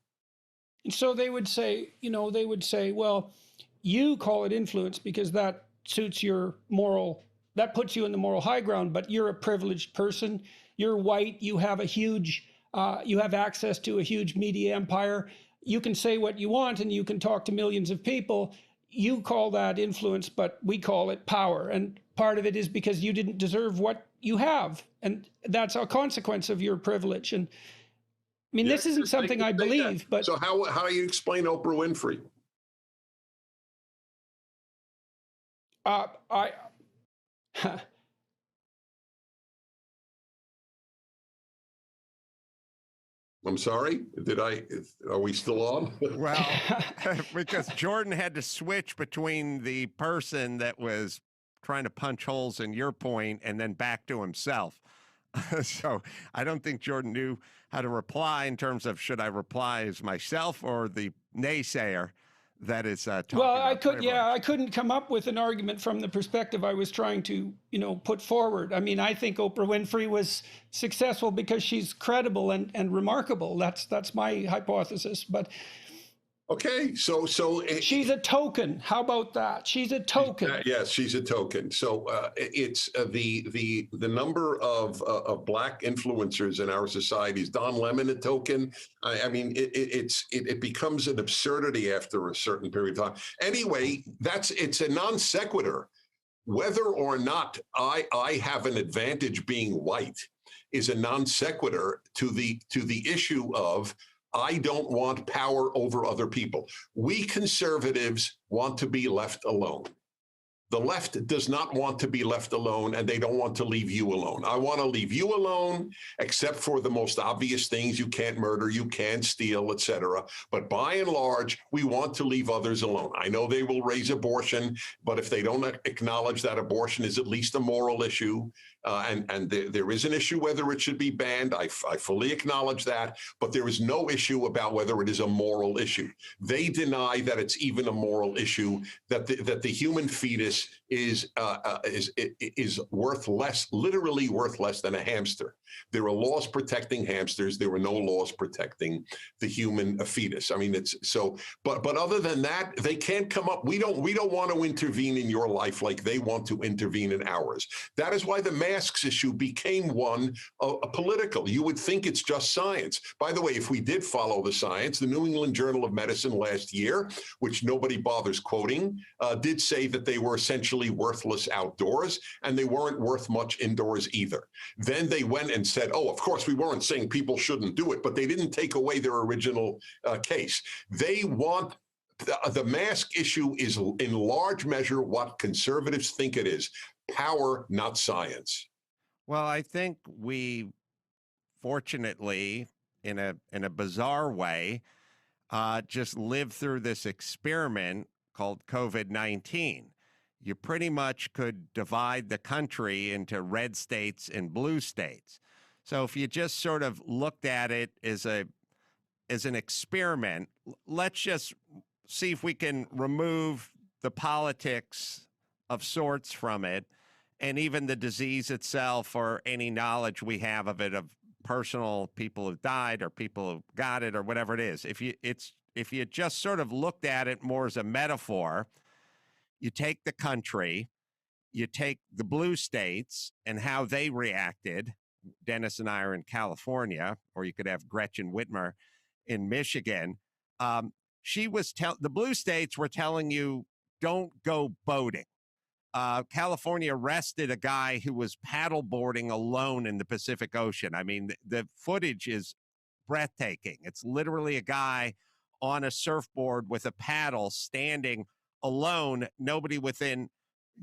And so they would say, well, you call it influence because that suits your moral, that puts you in the moral high ground, but you're a privileged person. you're white, you have you have access to a huge media empire. You can say what you want and you can talk to millions of people. You call that influence, but we call it power. And part of it is because you didn't deserve what you have. And that's a consequence of your privilege. And I mean, this isn't something I believe, but so how do you explain Oprah Winfrey? I'm sorry. Are we still on? Well, because Jordan had to switch between the person that was trying to punch holes in your point and then back to himself. So I don't think Jordan knew how to reply in terms of should I reply as myself or the naysayer that is talking about privilege. I couldn't come up with an argument from the perspective I was trying to, put forward. I mean, I think Oprah Winfrey was successful because she's credible and remarkable. That's my hypothesis. But okay, so she's a token. How about that? She's a token. Yes, she's a token. So it's the number of black influencers in our society. Is Don Lemon a token? I mean, it becomes an absurdity after a certain period of time. Anyway, it's a non sequitur. Whether or not I have an advantage being white is a non sequitur to the issue of I don't want power over other people. We conservatives want to be left alone. The left does not want to be left alone, and they don't want to leave you alone. I want to leave you alone, except for the most obvious things. You can't murder, you can't steal, etc. But by and large, we want to leave others alone. I know they will raise abortion, but if they don't acknowledge that abortion is at least a moral issue, and there is an issue whether it should be banned, I fully acknowledge that, but there is no issue about whether it is a moral issue. They deny that it's even a moral issue, that the human fetus is worth less, literally worth less than a hamster. There are laws protecting hamsters. There are no laws protecting the human fetus. I mean, it's so. But other than that, they can't come up. We don't want to intervene in your life like they want to intervene in ours. That is why the masks issue became one political. You would think it's just science. By the way, if we did follow the science, the New England Journal of Medicine last year, which nobody bothers quoting, did say that they were essentially worthless outdoors, and they weren't worth much indoors either. Then they went and said, oh, of course, we weren't saying people shouldn't do it, but they didn't take away their original case. They want the mask issue is in large measure what conservatives think it is: power, not science. Well, I think we, fortunately, in a bizarre way, just lived through this experiment called COVID-19. You pretty much could divide the country into red states and blue states. So if you just sort of looked at it as an experiment, let's just see if we can remove the politics of sorts from it, and even the disease itself or any knowledge we have of it, of personal people who've died or people who got it or whatever it is. If you just sort of looked at it more as a metaphor, you take the country, you take the blue states and how they reacted. Dennis and I are in California, or you could have Gretchen Whitmer in Michigan. The blue states were telling you, don't go boating. California arrested a guy who was paddleboarding alone in the Pacific Ocean. I mean, the footage is breathtaking. It's literally a guy on a surfboard with a paddle standing alone, nobody within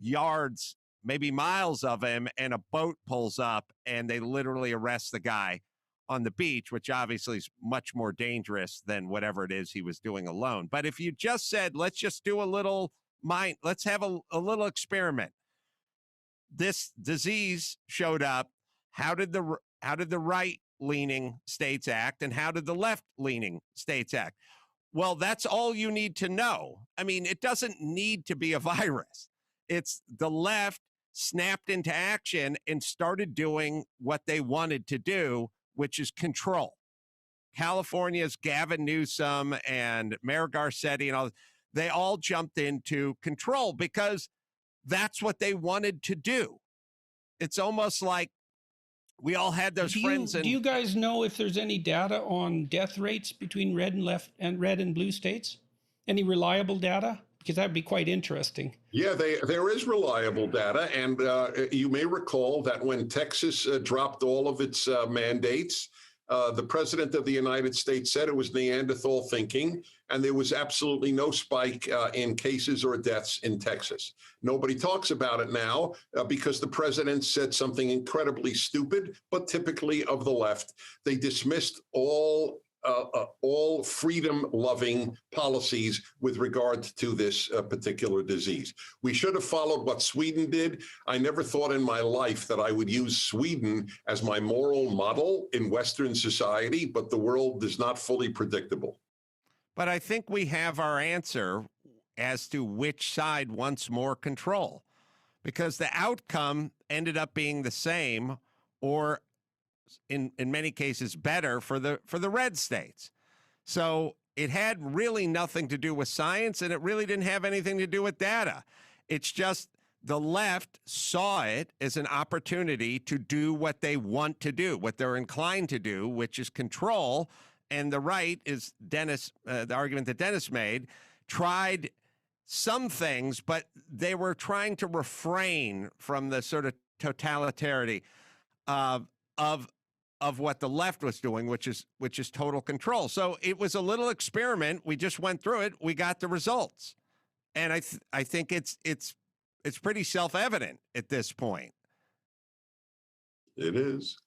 yards, maybe miles of him, and a boat pulls up and they literally arrest the guy on the beach, which obviously is much more dangerous than whatever it is he was doing alone. But if you just said, let's just do let's have a little experiment. This disease showed up. How did the right-leaning states act, and how did the left-leaning states act? Well, that's all you need to know. I mean, it doesn't need to be a virus. It's the left snapped into action and started doing what they wanted to do, which is control. California's Gavin Newsom and Mayor Garcetti and all, they all jumped into control because that's what they wanted to do. It's almost like We all had those friends. Do you guys know if there's any data on death rates between red and blue states? Any reliable data? Because that'd be quite interesting. Yeah, there is reliable data. And you may recall that when Texas dropped all of its mandates, the president of the United States said it was Neanderthal thinking, and there was absolutely no spike in cases or deaths in Texas. Nobody talks about it now because the president said something incredibly stupid, but typically of the left. They dismissed all freedom-loving policies with regard to this particular disease. We should have followed what Sweden did. I never thought in my life that I would use Sweden as my moral model in Western society, but the world is not fully predictable. But I think we have our answer as to which side wants more control, because the outcome ended up being the same, or in many cases better for the red states. So it had really nothing to do with science, and it really didn't have anything to do with data. It's just the left saw it as an opportunity to do what they want to do, what they're inclined to do, which is control. And the right is the argument that Dennis made, tried some things, but they were trying to refrain from the sort of totalitarity of what the left was doing, which is total control. So it was a little experiment. We just went through it. We got the results, and I think it's pretty self-evident at this point. It is.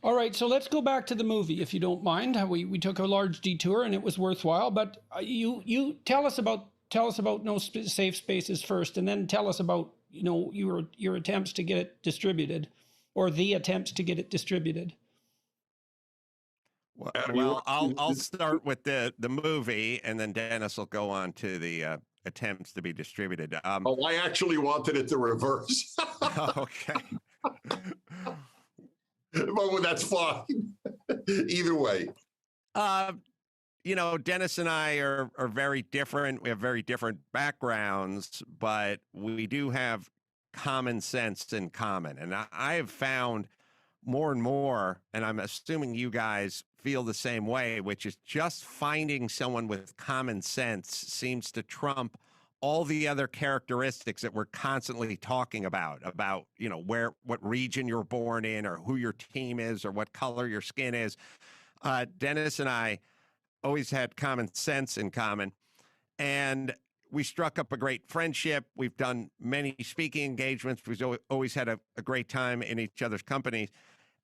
All right, so let's go back to the movie, if you don't mind. We took a large detour, and it was worthwhile. But you tell us about No Safe Spaces first, and then tell us about your attempts to get it distributed, or the attempts to get it distributed. Well, I'll start with the movie, and then Dennis will go on to the attempts to be distributed. I actually wanted it the reverse. Okay. But that's fine. Either way. Dennis and I are very different. We have very different backgrounds, but we do have common sense in common. And I have found more and more, and I'm assuming you guys feel the same way, which is just finding someone with common sense seems to trump all the other characteristics that we're constantly talking about, what region you're born in, or who your team is, or what color your skin is. Dennis and I always had common sense in common, and we struck up a great friendship. We've done many speaking engagements. We've always had a great time in each other's companies.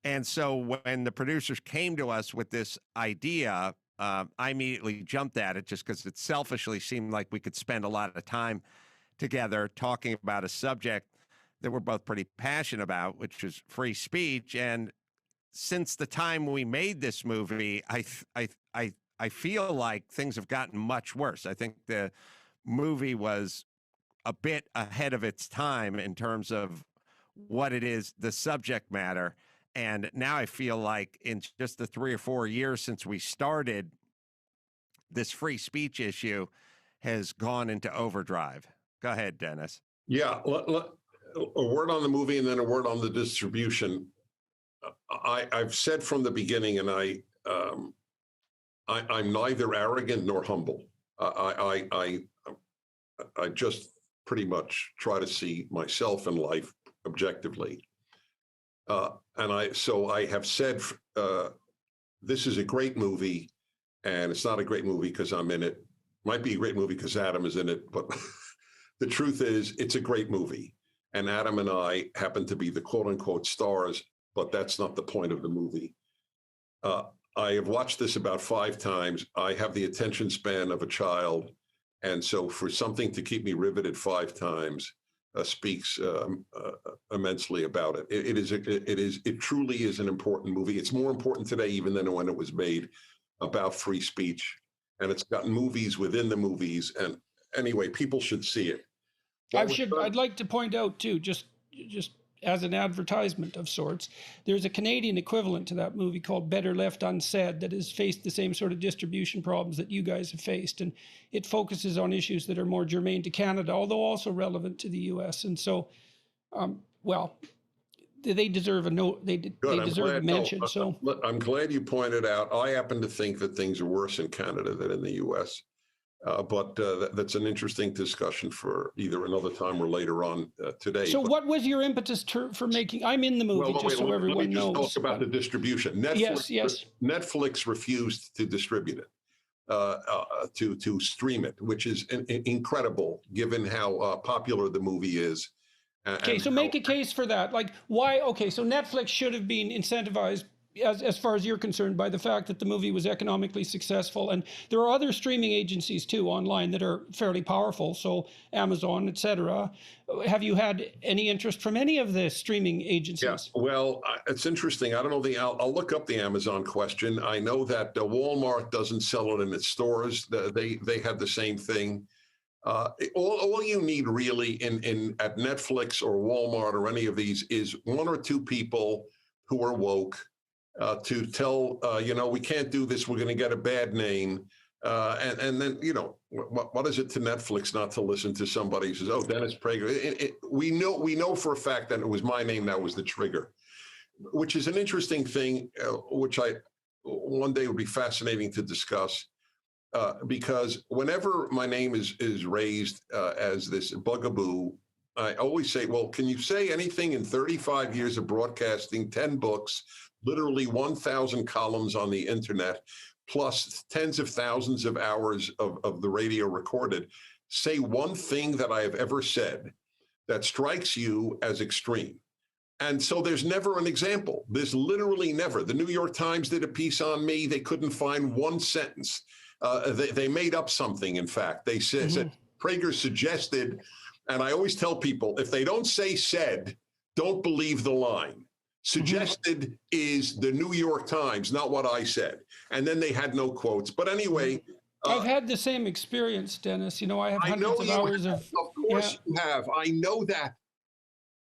And so when the producers came to us with this idea, I immediately jumped at it just because it selfishly seemed like we could spend a lot of time together talking about a subject that we're both pretty passionate about, which is free speech. And since the time we made this movie, I feel like things have gotten much worse. I think the movie was a bit ahead of its time in terms of what it is, the subject matter. And now I feel like in just the 3 or 4 years since we started, this free speech issue has gone into overdrive. Go ahead, Dennis. Yeah, a word on the movie and then a word on the distribution. I've said from the beginning, and I'm neither arrogant nor humble. I just pretty much try to see myself in life objectively. And I have said, this is a great movie, and it's not a great movie because I'm in it. Might be a great movie because Adam is in it, but the truth is it's a great movie. And Adam and I happen to be the quote unquote stars, but that's not the point of the movie. I have watched this about 5 times. I have the attention span of a child. And so for something to keep me riveted 5 times, speaks immensely about it. It truly is an important movie. It's more important today even than when it was made, about free speech, and it's got movies within the movies. And anyway, people should see it. I'd like to point out too, just as an advertisement of sorts, there's a Canadian equivalent to that movie called Better Left Unsaid that has faced the same sort of distribution problems that you guys have faced. And it focuses on issues that are more germane to Canada, although also relevant to the US. And so, they deserve a note. They Good. deserve a mention. So I'm glad you pointed out. I happen to think that things are worse in Canada than in the U.S. But that's an interesting discussion for either another time or later on today. So what was your impetus for making? I'm in the movie, so everyone let me just knows. talk about the distribution. Netflix refused to distribute it, to stream it, which is incredible given how popular the movie is. Okay, so make a case for that. Like, why? Okay, so Netflix should have been incentivized, as far as you're concerned, by the fact that the movie was economically successful. And there are other streaming agencies too online that are fairly powerful, so Amazon, etc. Have you had any interest from any of the streaming agencies? Yeah, well, it's interesting. I don't know I'll look up the Amazon question. I know that Walmart doesn't sell it in its stores. They have the same thing. All you need really at Netflix or Walmart or any of these is one or two people who are woke to tell, we can't do this. We're going to get a bad name. And then, what is it to Netflix not to listen to somebody who says, oh, Dennis Prager. We know for a fact that it was my name that was the trigger, which is an interesting thing, which one day would be fascinating to discuss. Because whenever my name is raised as this bugaboo, I always say, well, can you say anything in 35 years of broadcasting, 10 books, literally 1,000 columns on the internet, plus tens of thousands of hours of the radio recorded? Say one thing that I have ever said that strikes you as extreme. And so there's never an example. There's literally never. The New York Times did a piece on me. They couldn't find one sentence. They made up something, in fact. They said Prager suggested, and I always tell people, if they don't say said, don't believe the line. Suggested is the New York Times, not what I said. And then they had no quotes. But anyway. I've had the same experience, Dennis. I have hundreds of hours of course you have. I know that.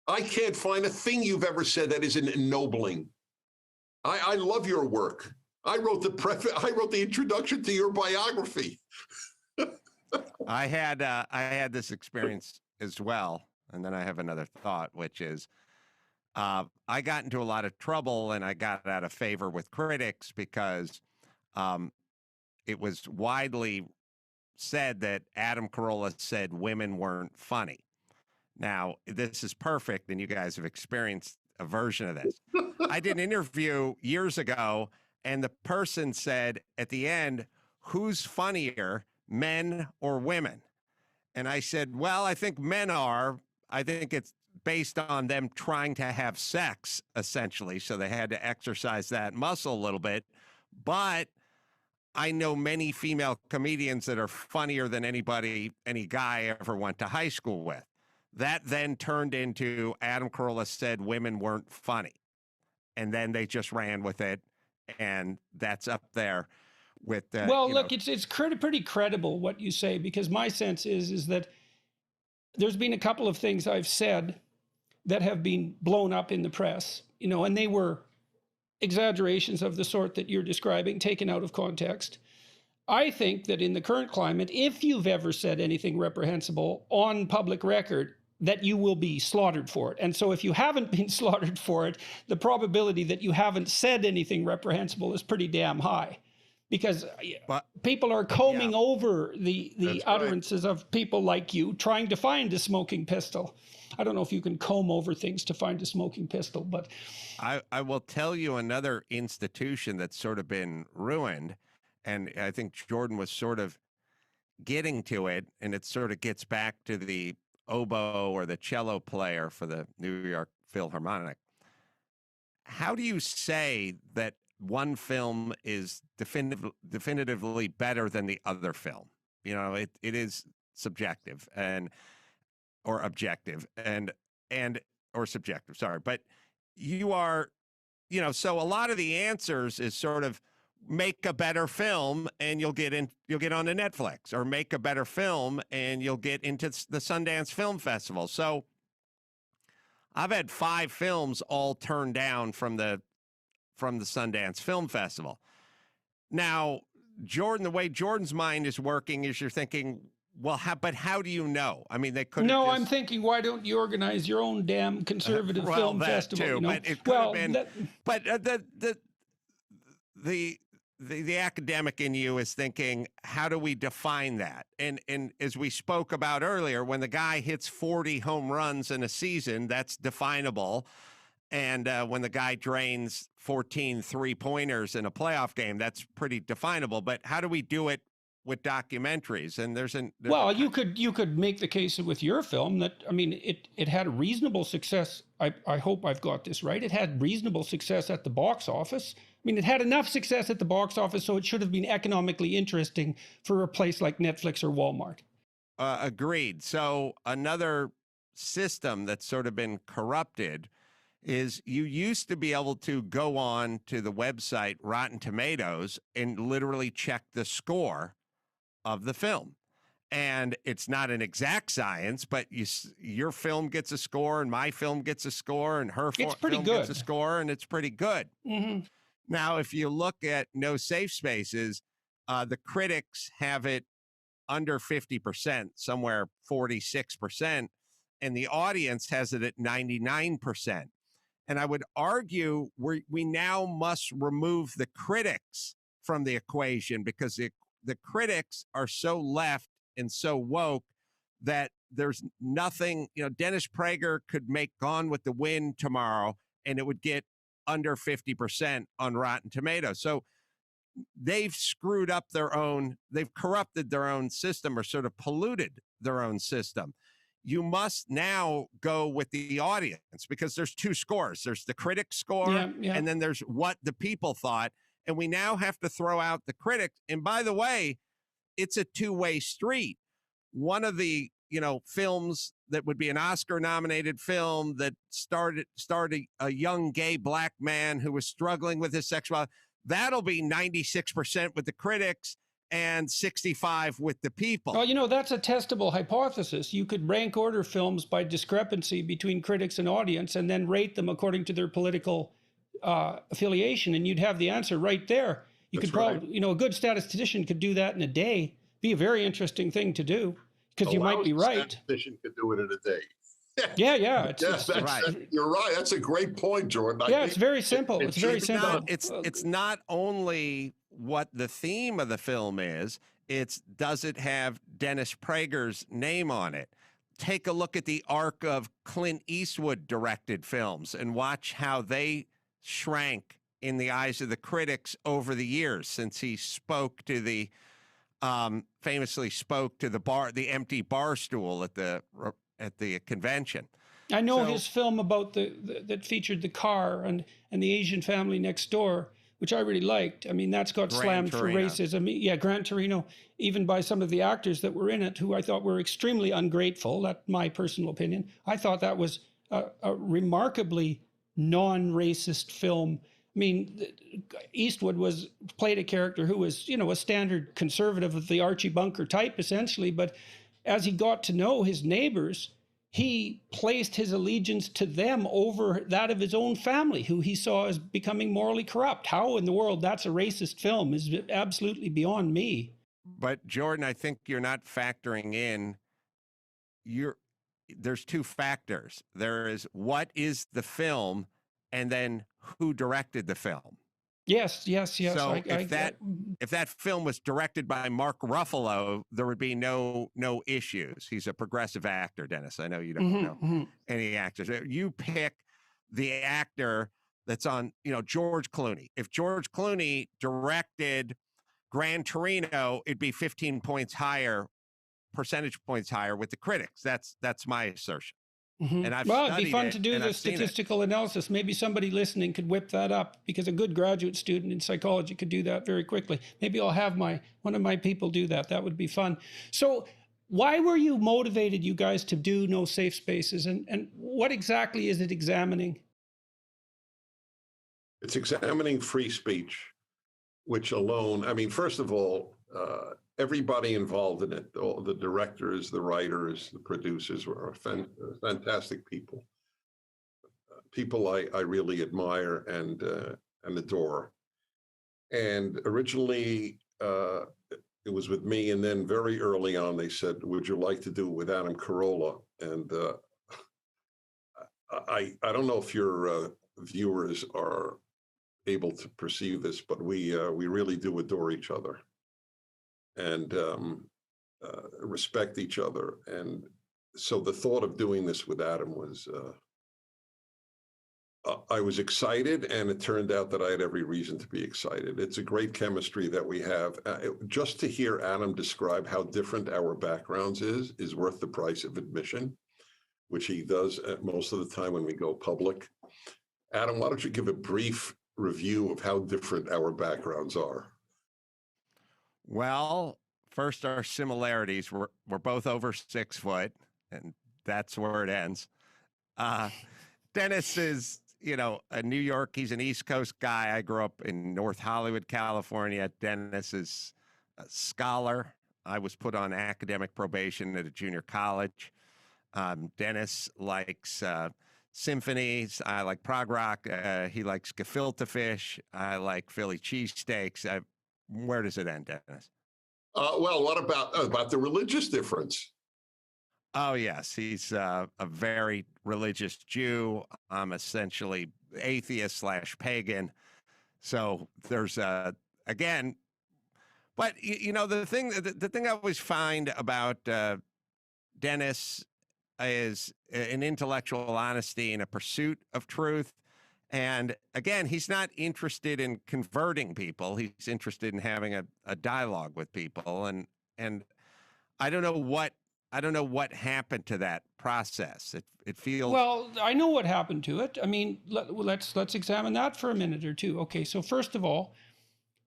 I can't find a thing you've ever said that isn't ennobling. I love your work. I wrote the introduction to your biography. I had this experience as well, and then I have another thought, which is I got into a lot of trouble and I got out of favor with critics because it was widely said that Adam Carolla said women weren't funny. Now, this is perfect, and you guys have experienced a version of this. I did an interview years ago, and the person said at the end, who's funnier, men or women? And I said, well, I think men are. I think it's based on them trying to have sex, essentially. So they had to exercise that muscle a little bit. But I know many female comedians that are funnier than any guy I ever went to high school with. That then turned into Adam Carolla said women weren't funny. And then they just ran with it. And that's up there with look, it's pretty credible what you say, because my sense is that there's been a couple of things I've said that have been blown up in the press, and they were exaggerations of the sort that you're describing, taken out of context. I think that in the current climate, if you've ever said anything reprehensible on public record, that you will be slaughtered for it. And so if you haven't been slaughtered for it, the probability that you haven't said anything reprehensible is pretty damn high, because people are combing over the utterances of people like you, trying to find a smoking pistol. I don't know if you can comb over things to find a smoking pistol, but I will tell you another institution that's sort of been ruined, and I think Jordan was sort of getting to it, and it sort of gets back to the oboe or the cello player for the New York Philharmonic. How do you say that one film is definitively better than the other film? It is subjective or objective or subjective, sorry. But you are, so a lot of the answers is sort of make a better film and you'll get onto Netflix, or make a better film and you'll get into the Sundance Film Festival. So I've had 5 films all turned down from the Sundance Film Festival. Now, Jordan, the way Jordan's mind is working is you're thinking, Well, but how do you know? I mean, they could have No, just. I'm thinking, why don't you organize your own damn conservative Well, film that festival? too, You know, but it could well, have been. that, But the the academic in you is thinking, how do we define that? And as we spoke about earlier, when the guy hits 40 home runs in a season, that's definable. And when the guy drains 14 three-pointers in a playoff game, that's pretty definable. But how do we do it with documentaries? And there's well, you could make the case with your film that, I mean, it had a reasonable success. I hope I've got this right. It had reasonable success at the box office. I mean, it had enough success at the box office, so it should have been economically interesting for a place like Netflix or Walmart. Agreed. So another system that's sort of been corrupted is you used to be able to go on to the website Rotten Tomatoes and literally check the score of the film. And it's not an exact science, but your film gets a score and my film gets a score and her It's pretty film good. gets a score, and it's pretty good. Mm-hmm. Now, if you look at No Safe Spaces, the critics have it under 50%, somewhere 46%, and the audience has it at 99%. And I would argue we now must remove the critics from the equation, because the critics are so left and so woke that there's nothing, Dennis Prager could make Gone with the Wind tomorrow and it would get under 50% on Rotten Tomatoes. So they've they've corrupted their own system, or sort of polluted their own system. You must now go with the audience, because there's two scores. There's the critic score, and then there's what the people thought. And we now have to throw out the critics. And by the way, it's a two-way street. One of the, films that would be an Oscar-nominated film that started a young gay black man who was struggling with his sexuality, that'll be 96% with the critics and 65 with the people. Well, that's a testable hypothesis. You could rank order films by discrepancy between critics and audience, and then rate them according to their political affiliation, and you'd have the answer right there. You could probably, a good statistician could do that in a day. Be a very interesting thing to do, because you might be right. Statistician could do it in a day. Yeah. You're right. That's a great point, Jordan. It's very simple. It's very simple. It's not only what the theme of the film is, it's does it have Dennis Prager's name on it? Take a look at the arc of Clint Eastwood directed films and watch how they shrank in the eyes of the critics over the years, since he famously spoke to the empty bar stool at the convention. I know his film about that featured the car and the Asian family next door, which I really liked. I mean, that's got slammed for racism. Yeah, Gran Torino, even by some of the actors that were in it, who I thought were extremely ungrateful. That's my personal opinion. I thought that was a remarkably non-racist film. I mean, Eastwood played a character who was, a standard conservative of the Archie Bunker type, essentially. But as he got to know his neighbors, he placed his allegiance to them over that of his own family, who he saw as becoming morally corrupt. How in the world that's a racist film is absolutely beyond me. But Jordan, I think you're not factoring in there's two factors. There is what is the film, and then who directed the film. Yes. So if that film was directed by Mark Ruffalo, there would be no issues. He's a progressive actor, Dennis. I know you don't know any actors. You pick the actor that's on, George Clooney. If George Clooney directed Gran Torino, it'd be 15 points higher, percentage points higher with the critics. That's my assertion. Mm-hmm. And it'd be fun to do the statistical analysis. Maybe somebody listening could whip that up, because a good graduate student in psychology could do that very quickly. Maybe I'll have one of my people do that. That would be fun. So why were you motivated, you guys, to do No Safe Spaces, and what exactly is it examining? It's examining free speech, which alone, I mean, first of all, everybody involved in it, all the directors, the writers, the producers were fantastic people. People I really admire and adore. And originally, it was with me, and then very early on, they said, "Would you like to do it with Adam Carolla?" And I don't know if your viewers are able to perceive this, but we really do adore each other and respect each other. And so the thought of doing this with Adam was, I was excited, and it turned out that I had every reason to be excited. It's a great chemistry that we have. Just to hear Adam describe how different our backgrounds is worth the price of admission, which he does most of the time when we go public. Adam, why don't you give a brief review of how different our backgrounds are? Well, first, our similarities. We're both over 6 foot, and that's where it ends. Dennis is, a New York. He's an East Coast guy. I grew up in North Hollywood, California. Dennis is a scholar. I was put on academic probation at a junior college. Dennis likes symphonies. I like prog rock. He likes gefilte fish. I like Philly cheesesteaks. Where does it end, Dennis? Well, what about the religious difference? Oh, yes. He's a very religious Jew. I'm essentially atheist / pagan. So there's again, but the thing I always find about Dennis is an intellectual honesty and a pursuit of truth. And again, he's not interested in converting people. He's interested in having a dialogue with people. And I don't know what happened to that process. It feels Well, I know what happened to it. I mean, let's examine that for a minute or two. Okay, so first of all,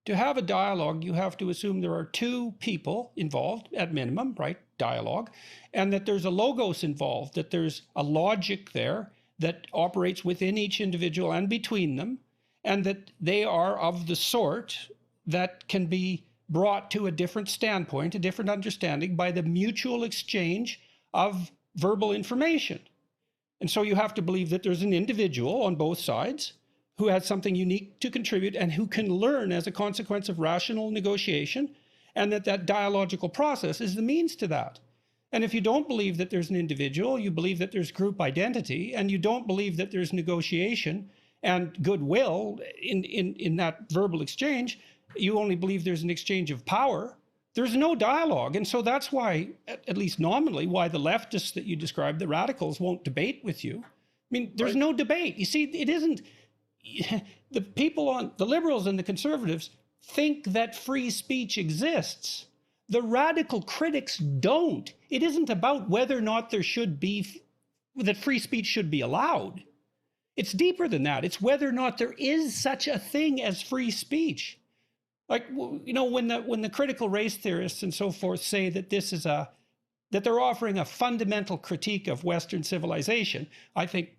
to have a dialogue, you have to assume there are 2 people involved at minimum, right? Dialogue, and that there's a logos involved, that there's a logic there that operates within each individual and between them, and that they are of the sort that can be brought to a different standpoint, a different understanding by the mutual exchange of verbal information. And so you have to believe that there's an individual on both sides who has something unique to contribute and who can learn as a consequence of rational negotiation, and that dialogical process is the means to that. And if you don't believe that there's an individual, you believe that there's group identity, and you don't believe that there's negotiation and goodwill in that verbal exchange, you only believe there's an exchange of power, there's no dialogue. And so that's why, at least nominally, why the leftists that you described, the radicals, won't debate with you. I mean, there's no debate. You see, it isn't, the people the liberals and the conservatives think that free speech exists. The radical critics don't. It isn't about whether or not that free speech should be allowed. It's deeper than that. It's whether or not there is such a thing as free speech. Like, when the critical race theorists and so forth say that that they're offering a fundamental critique of Western civilization, I think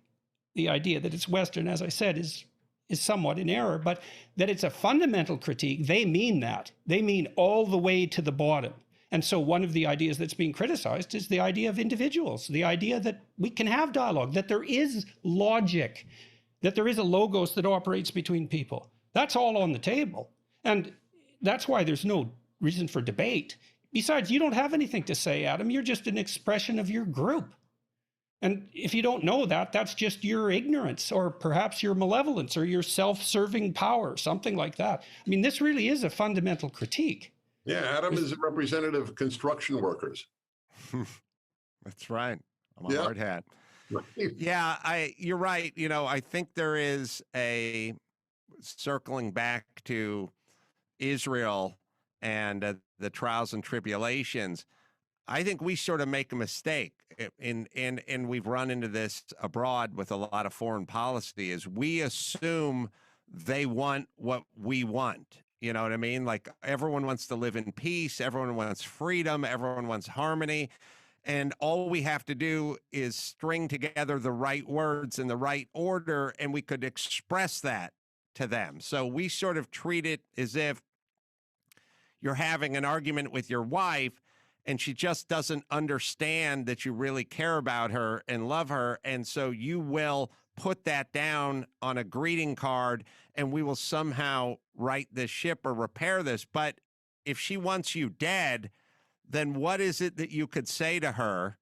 the idea that it's Western, as I said, is somewhat in error, but that it's a fundamental critique, they mean that. They mean all the way to the bottom. And so one of the ideas that's being criticized is the idea of individuals, the idea that we can have dialogue, that there is logic, that there is a logos that operates between people. That's all on the table. And that's why there's no reason for debate. Besides, you don't have anything to say, Adam. You're just an expression of your group. And if you don't know that, that's just your ignorance, or perhaps your malevolence, or your self-serving power, something like that. I mean, this really is a fundamental critique. Yeah, Adam is a representative of construction workers. That's right. I'm a hard hat. Right. Yeah, you're right. I think there is a circling back to Israel and the trials and tribulations. I think we sort of make a mistake, and we've run into this abroad with a lot of foreign policy, is we assume they want what we want. You know what I mean? Like, everyone wants to live in peace. Everyone wants freedom. Everyone wants harmony. And all we have to do is string together the right words in the right order, and we could express that to them. So we sort of treat it as if you're having an argument with your wife, and she just doesn't understand that you really care about her and love her. And so you will put that down on a greeting card, and we will somehow right this ship or repair this. But if she wants you dead, then what is it that you could say to her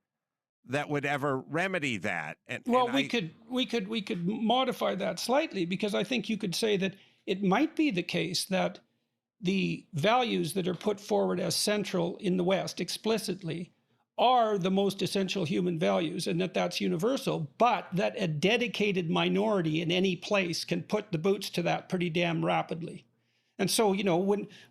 that would ever remedy that? Well, we could modify that slightly, because I think you could say that it might be the case that the values that are put forward as central in the West explicitly are the most essential human values, and that that's universal, but that a dedicated minority in any place can put the boots to that pretty damn rapidly. And so, you know,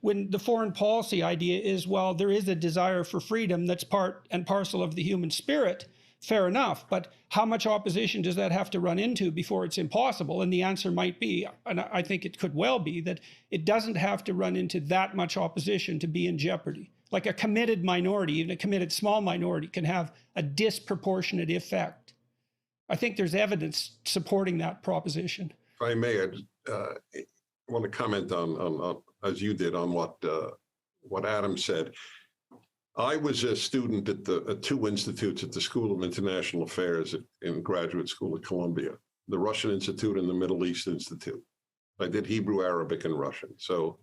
when the foreign policy idea is, well, there is a desire for freedom that's part and parcel of the human spirit, fair enough, but how much opposition does that have to run into before it's impossible? And the answer might be, and I think it could well be, that it doesn't have to run into that much opposition to be in jeopardy. Like a committed minority, even a committed small minority, can have a disproportionate effect. I think there's evidence supporting that proposition. If I may, I want to comment on as you did, on what Adam said. I was a student at two institutes at the School of International Affairs in graduate school at Columbia, the Russian Institute and the Middle East Institute. I did Hebrew, Arabic, and Russian. So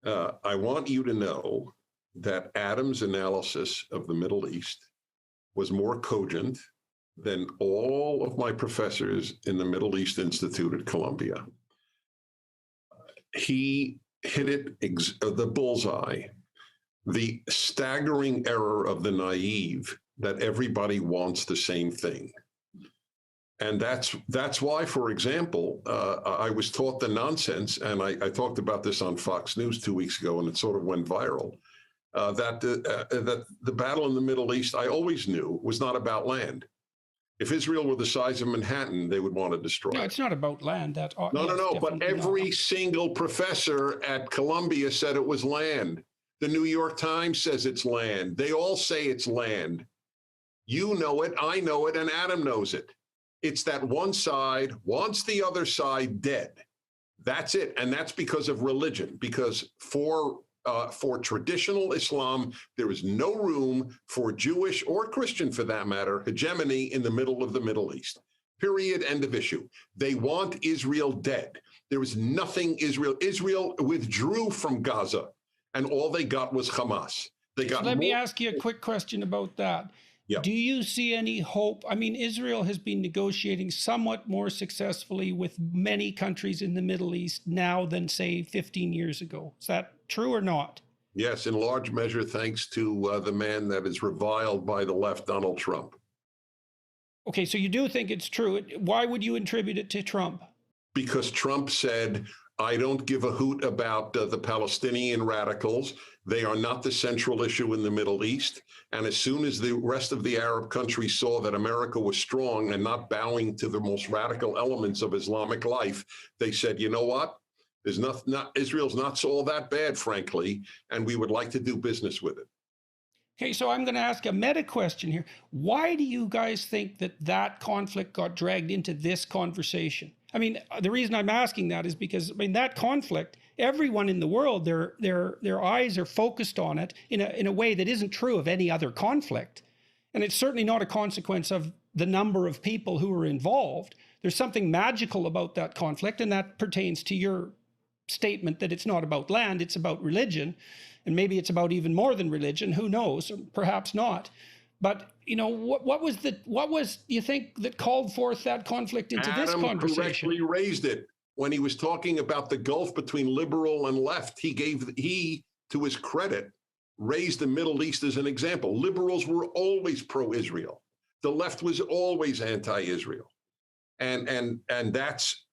I want you to know that Adam's analysis of the Middle East was more cogent than all of my professors in the Middle East Institute at Columbia. He hit it the bullseye. The staggering error of the naive that everybody wants the same thing. And that's why, for example, I was taught the nonsense, and I talked about this on Fox News 2 weeks ago, and it sort of went viral, that the battle in the Middle East, I always knew, was not about land. If Israel were the size of Manhattan, they would want to destroy it. No, it's not about land. No. But every single professor at Columbia said it was land. The New York Times says it's land. They all say it's land. You know it, I know it, and Adam knows it. It's that one side wants the other side dead. That's it. And that's because of religion, because for traditional Islam, there is no room for Jewish or Christian, for that matter, hegemony in the middle of the Middle East. Period. End of issue. They want Israel dead. There is nothing Israel. Israel withdrew from Gaza, and all they got was Hamas. Let me ask you a quick question about that. Yeah. Do you see any hope? I mean, Israel has been negotiating somewhat more successfully with many countries in the Middle East now than, say, 15 years ago. Is that true or not? Yes, in large measure, thanks to the man that is reviled by the left, Donald Trump. Okay, so you do think it's true. Why would you attribute it to Trump? Because Trump said, I don't give a hoot about the Palestinian radicals. They are not the central issue in the Middle East. And as soon as the rest of the Arab countries saw that America was strong and not bowing to the most radical elements of Islamic life, they said, you know what? There's Israel's not all that bad, frankly, and we would like to do business with it. Okay, so I'm going to ask a meta question here. Why do you guys think that conflict got dragged into this conversation? I mean, the reason I'm asking that is because, I mean, that conflict, everyone in the world, their eyes are focused on it in a way that isn't true of any other conflict. And it's certainly not a consequence of the number of people who are involved. There's something magical about that conflict, and that pertains to your statement that it's not about land, it's about religion. And maybe it's about even more than religion, who knows, or perhaps not. But, you know, what was you think that called forth that conflict into this conversation? Adam correctly raised it when he was talking about the gulf between liberal and left. He, to his credit, raised the Middle East as an example. Liberals were always pro-Israel. The left was always anti-Israel. And that's,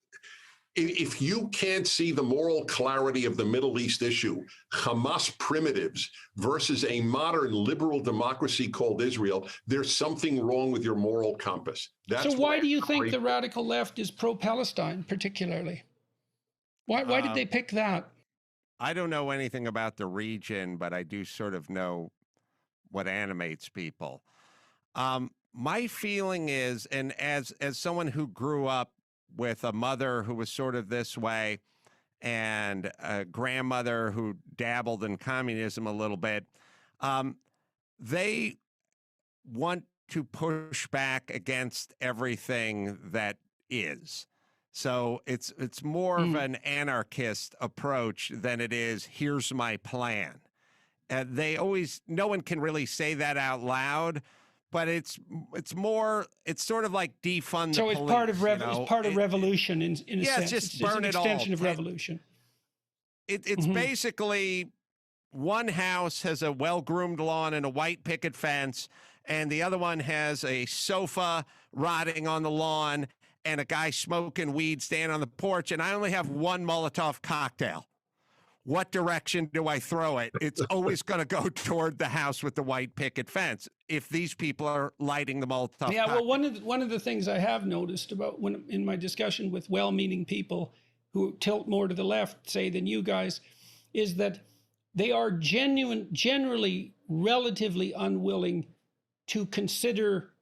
if you can't see the moral clarity of the Middle East issue, Hamas primitives versus a modern liberal democracy called Israel, there's something wrong with your moral compass. So why do you think the radical left is pro-Palestine particularly? Why did they pick that? I don't know anything about the region, but I do sort of know what animates people. My feeling is, and as someone who grew up with a mother who was sort of this way and a grandmother who dabbled in communism a little bit, they want to push back against everything that is. So it's more of an anarchist approach than it is, here's my plan. They always, no one can really say that out loud, but it's sort of like defund the police. So it's part of revolution in a sense. Just it's burn an it all. extension of revolution. It's basically one house has a well-groomed lawn and a white picket fence, and the other one has a sofa rotting on the lawn and a guy smoking weed standing on the porch, and I only have one Molotov cocktail. What direction do I throw it? It's always going to go toward the house with the white picket fence if these people are lighting the Molotov Yeah, cocktail. well, one of the things I have noticed about when in my discussion with well-meaning people who tilt more to the left, say, than you guys, is that they are generally relatively unwilling to consider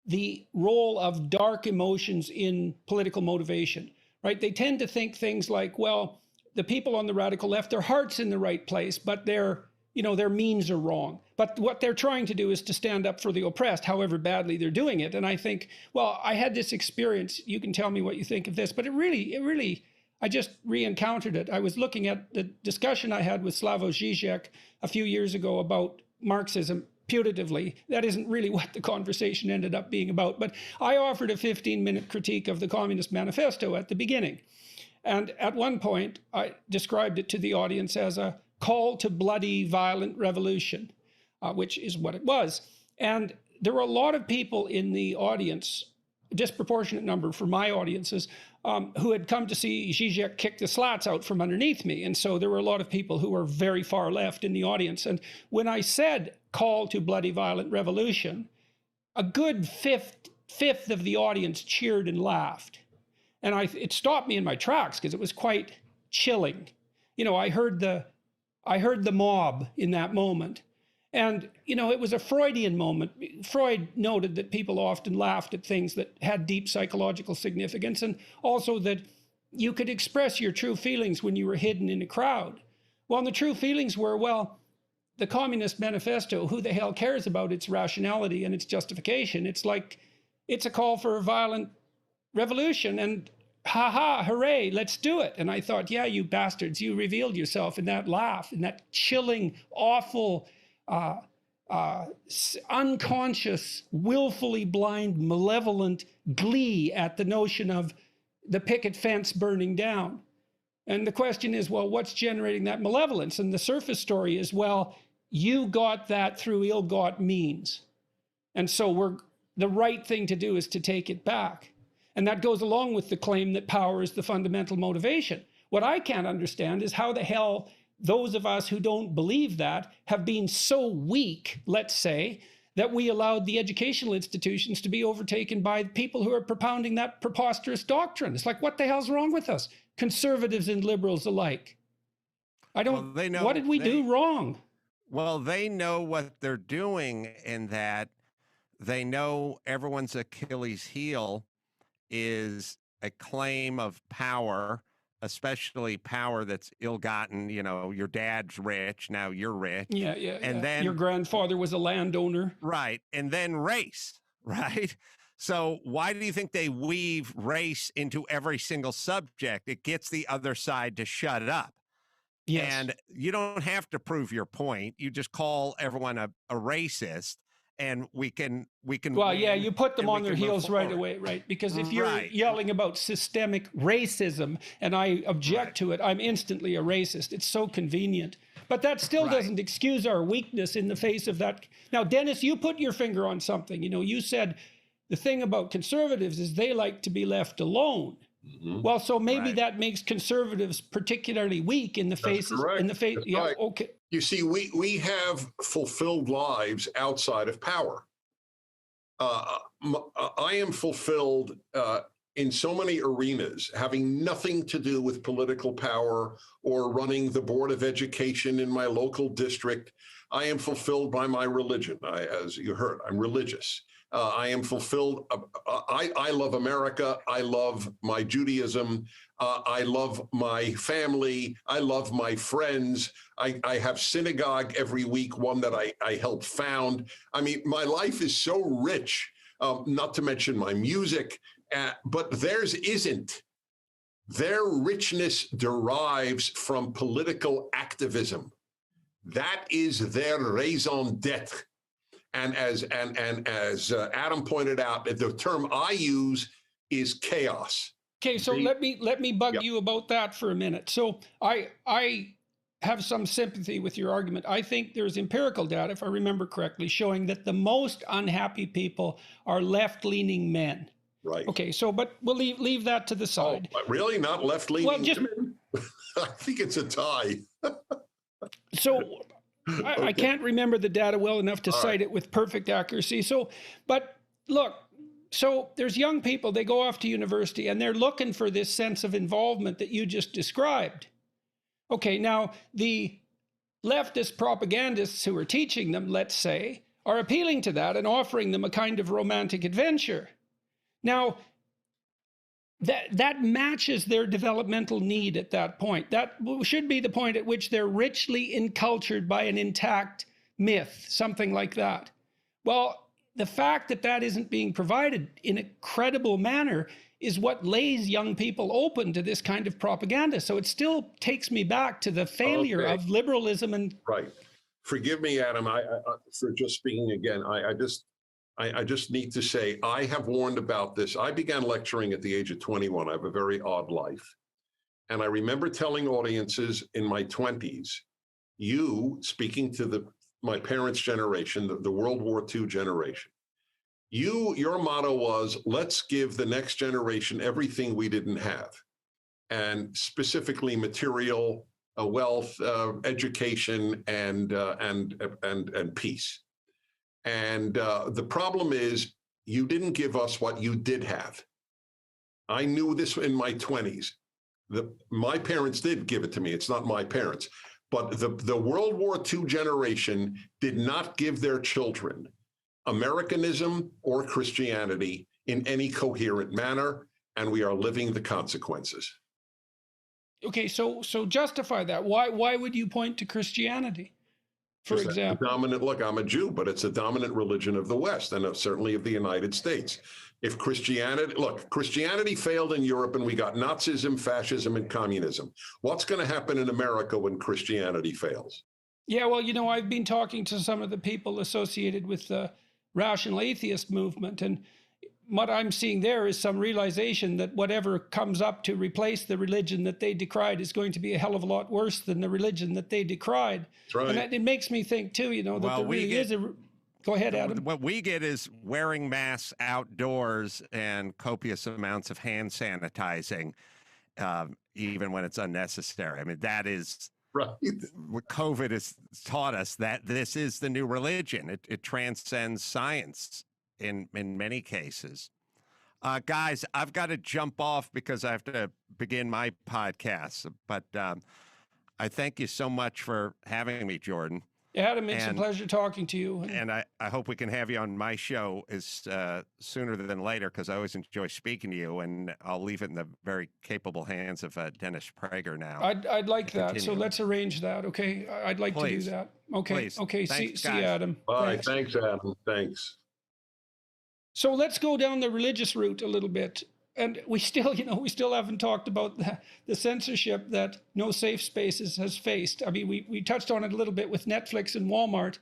the role of dark emotions in political motivation, right? They tend to think things like, well, the people on the radical left, their heart's in the right place, but their means are wrong. But what they're trying to do is to stand up for the oppressed, however badly they're doing it. And I think, well, I had this experience. You can tell me what you think of this, but it really, I just re-encountered it. I was looking at the discussion I had with Slavoj Žižek a few years ago about Marxism, putatively. That isn't really what the conversation ended up being about, but I offered a 15-minute critique of the Communist Manifesto at the beginning. And at one point, I described it to the audience as a call to bloody, violent revolution, which is what it was. And there were a lot of people in the audience, a disproportionate number for my audiences, who had come to see Žižek kick the slats out from underneath me. And so there were a lot of people who were very far left in the audience. And when I said call to bloody, violent revolution, a good fifth of the audience cheered and laughed. And it stopped me in my tracks because it was quite chilling. I heard the mob in that moment. And, it was a Freudian moment. Freud noted that people often laughed at things that had deep psychological significance, and also that you could express your true feelings when you were hidden in a crowd. Well, and the true feelings were, well, the Communist Manifesto, who the hell cares about its rationality and its justification? It's like, it's a call for a violent revolution, and hooray, let's do it. And I thought, yeah, you bastards, you revealed yourself in that laugh, in that chilling, awful, unconscious, willfully blind, malevolent glee at the notion of the picket fence burning down. And the question is, well, what's generating that malevolence? And the surface story is, well, you got that through ill-got means. And so the right thing to do is to take it back. And that goes along with the claim that power is the fundamental motivation. What I can't understand is how the hell those of us who don't believe that have been so weak, let's say, that we allowed the educational institutions to be overtaken by people who are propounding that preposterous doctrine. It's like, what the hell's wrong with us? Conservatives and liberals alike. What did we do wrong? Well, they know what they're doing in that they know everyone's Achilles heel is a claim of power, especially power that's ill-gotten. Your dad's rich, now you're rich. Yeah. And then your grandfather was a landowner. Right. And then race, right? So why do you think they weave race into every single subject? It gets the other side to shut up. Yes. And you don't have to prove your point. You just call everyone a racist. And we can. Well, yeah, you put them on their heels right away, right? Because if you're yelling about systemic racism and I object to it, I'm instantly a racist. It's so convenient. But that still doesn't excuse our weakness in the face of that. Now, Dennis, you put your finger on something. You said the thing about conservatives is they like to be left alone. Mm-hmm. Well, so maybe that makes conservatives particularly weak in the face. Yeah, right. Okay. You see, we have fulfilled lives outside of power. I am fulfilled in so many arenas, having nothing to do with political power or running the Board of Education in my local district. I am fulfilled by my religion. As you heard, I'm religious. I am fulfilled. I love America. I love my Judaism. I love my family. I love my friends. I have synagogue every week, one that I helped found. I mean, my life is so rich, not to mention my music, but theirs isn't. Their richness derives from political activism. That is their raison d'etre. And as Adam pointed out, the term I use is chaos. Okay, so let me bug you about that for a minute. So I have some sympathy with your argument. I think there's empirical data, if I remember correctly, showing that the most unhappy people are left-leaning men. Right. Okay, so but we'll leave that to the side. Oh, really? Not left-leaning? Well, just I think it's a tie. So Okay. I can't remember the data well enough to cite it with perfect accuracy. So, but look, so there's young people, they go off to university and they're looking for this sense of involvement that you just described. Okay, now the leftist propagandists who are teaching them, let's say, are appealing to that and offering them a kind of romantic adventure. Now, that matches their developmental need at that point. That should be the point at which they're richly encultured by an intact myth, something like that. Well, the fact that that isn't being provided in a credible manner is what lays young people open to this kind of propaganda. So it still takes me back to the failure of liberalism and... Right. Forgive me, Adam, I for just speaking again. I just need to say, I have warned about this. I began lecturing at the age of 21. I have a very odd life. And I remember telling audiences in my 20s, you, speaking to my parents' generation, the World War II generation, your motto was, let's give the next generation everything we didn't have. And specifically material, wealth, education, and peace. And the problem is you didn't give us what you did have. I knew this in my 20s. My parents did give it to me. It's not my parents. But the World War II generation did not give their children Americanism or Christianity in any coherent manner, and we are living the consequences. Okay, so justify that. Why would you point to Christianity? For example, look, I'm a Jew, but it's a dominant religion of the West and certainly of the United States. If Christianity failed in Europe and we got Nazism, fascism, and communism, what's going to happen in America when Christianity fails? Yeah, well, I've been talking to some of the people associated with the rational atheist movement, and what I'm seeing there is some realization that whatever comes up to replace the religion that they decried is going to be a hell of a lot worse than the religion that they decried. That's right. And it makes me think too, that there really is a... Go ahead, Adam. What we get is wearing masks outdoors and copious amounts of hand sanitizing, even when it's unnecessary. I mean, that is... Right. What COVID has taught us, that this is the new religion. It transcends science in many cases. Guys, I've got to jump off because I have to begin my podcast. But I thank you so much for having me, Jordan. Adam, it's a pleasure talking to you. And I hope we can have you on my show sooner than later, because I always enjoy speaking to you, and I'll leave it in the very capable hands of Dennis Prager now. I'd like that. So let's arrange that, okay? I'd like to do that. Okay. Please. Okay. Thanks, see you, Adam. Bye. Thanks, Adam. Thanks. So let's go down the religious route a little bit. And we still, we still haven't talked about the censorship that No Safe Spaces has faced. I mean, we touched on it a little bit with Netflix and Walmart.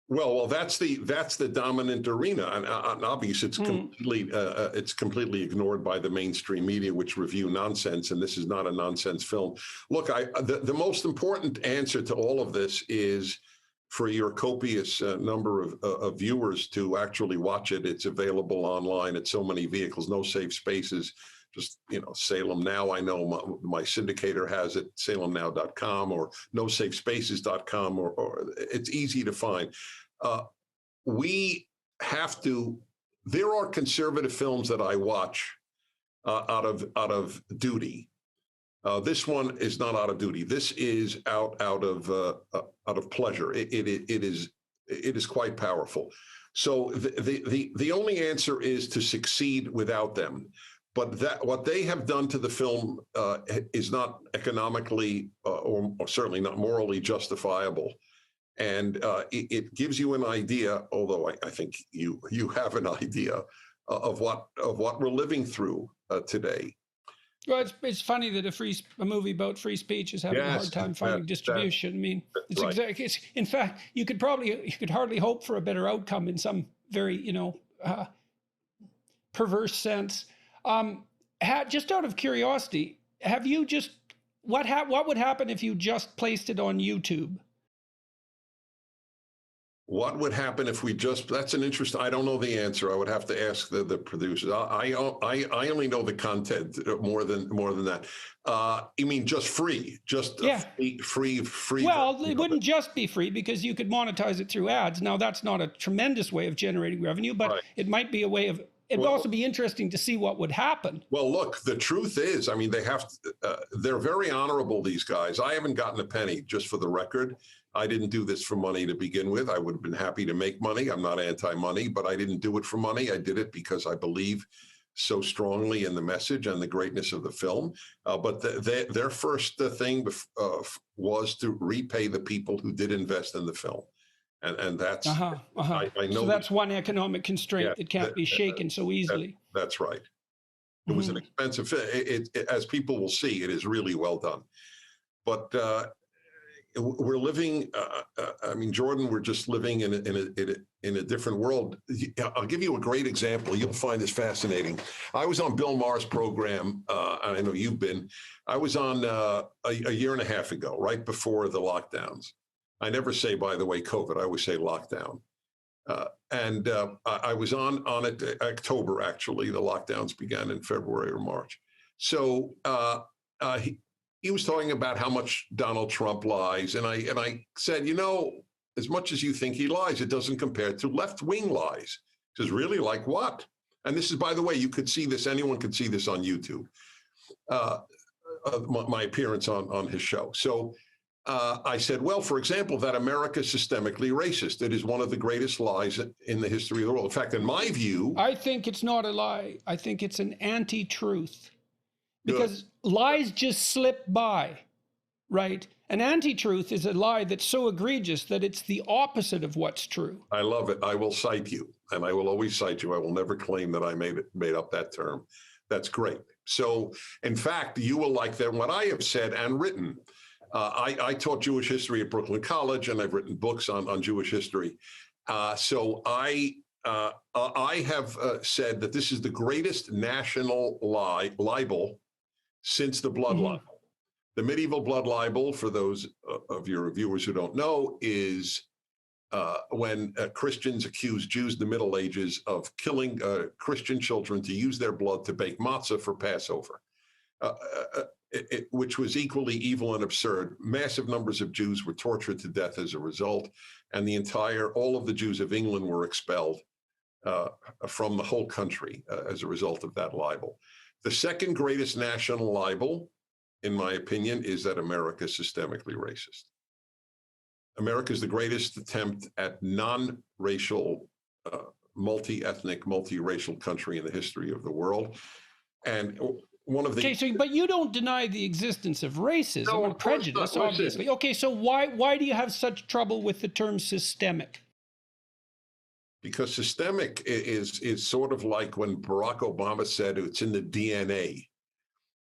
Well, that's the dominant arena, and obviously it's completely ignored by the mainstream media, which review nonsense, and this is not a nonsense film. Look, the most important answer to all of this is for your copious number of viewers to actually watch it. It's available online at so many vehicles. No Safe Spaces. Just, Salem Now, I know my syndicator has it, salemnow.com or nosafespaces.com, or it's easy to find. There are conservative films that I watch out of duty. This one is not out of duty. This is out of pleasure. It is quite powerful. So the only answer is to succeed without them. But what they have done to the film is not economically or certainly not morally justifiable. And it gives you an idea, although I think you have an idea of what we're living through today. Well, it's funny that a movie about free speech is having a Yes, hard time finding distribution. I mean, it's right. exactly. In fact, you could hardly hope for a better outcome in some very perverse sense. Just out of curiosity, have you just what would happen if you just placed it on YouTube? What would happen if we just, that's an interesting, I don't know the answer. I would have to ask the producers. I only know the content more than that. You mean just free, just Yeah. free. Well, it wouldn't just be free because you could monetize it through ads. Now, that's not a tremendous way of generating revenue, but Right. it might be a way of, it'd also be interesting to see what would happen. Well, look, the truth is, I mean, they're very honorable, these guys. I haven't gotten a penny, just for the record. I didn't do this for money to begin with. I would have been happy to make money. I'm not anti-money, but I didn't do it for money. I did it because I believe so strongly in the message and the greatness of the film. But their first thing was to repay the people who did invest in the film. And that's, I know. So that's one economic constraint that can't be shaken so easily. That's right. It was an expensive film. As people will see, it is really well done. But we're living, I mean, Jordan, we're just living in a different world. I'll give you a great example. You'll find this fascinating. I was on Bill Maher's program, and I know you've been. I was on a year and a half ago, right before the lockdowns. I never say, by the way, COVID. I always say lockdown. And I was on it October, actually. The lockdowns began in February or March. So he was talking about how much Donald Trump lies. And I said, you know, as much as you think he lies, it doesn't compare to left-wing lies. He says, really, like what? And this is, by the way, you could see this, anyone could see this on YouTube, my appearance on his show. So I said, well, for example, that America is systemically racist. It is one of the greatest lies in the history of the world. In fact, in my view, I think it's not a lie. I think it's an anti-truth. Because lies just slip by, right? An anti-truth is a lie that's so egregious that it's the opposite of what's true. I love it. I will cite you, and I will always cite you. I will never claim that I made up that term. That's great. So, in fact, you will like that. What I have said and written. I taught Jewish history at Brooklyn College, and I've written books on Jewish history. So I have said that this is the greatest national libel since the blood libel. The medieval blood libel, for those of your viewers who don't know, is when Christians accused Jews in the Middle Ages of killing Christian children to use their blood to bake matzah for Passover, which was equally evil and absurd. Massive numbers of Jews were tortured to death as a result, and all of the Jews of England were expelled from the whole country as a result of that libel. The second greatest national libel, in my opinion, is that America is systemically racist. America is the greatest attempt at non-racial, multi-ethnic, multi-racial country in the history of the world. And one of the... Okay, but you don't deny the existence of racism or prejudice, obviously. Okay, so why do you have such trouble with the term systemic? Because systemic is sort of like when Barack Obama said it's in the DNA.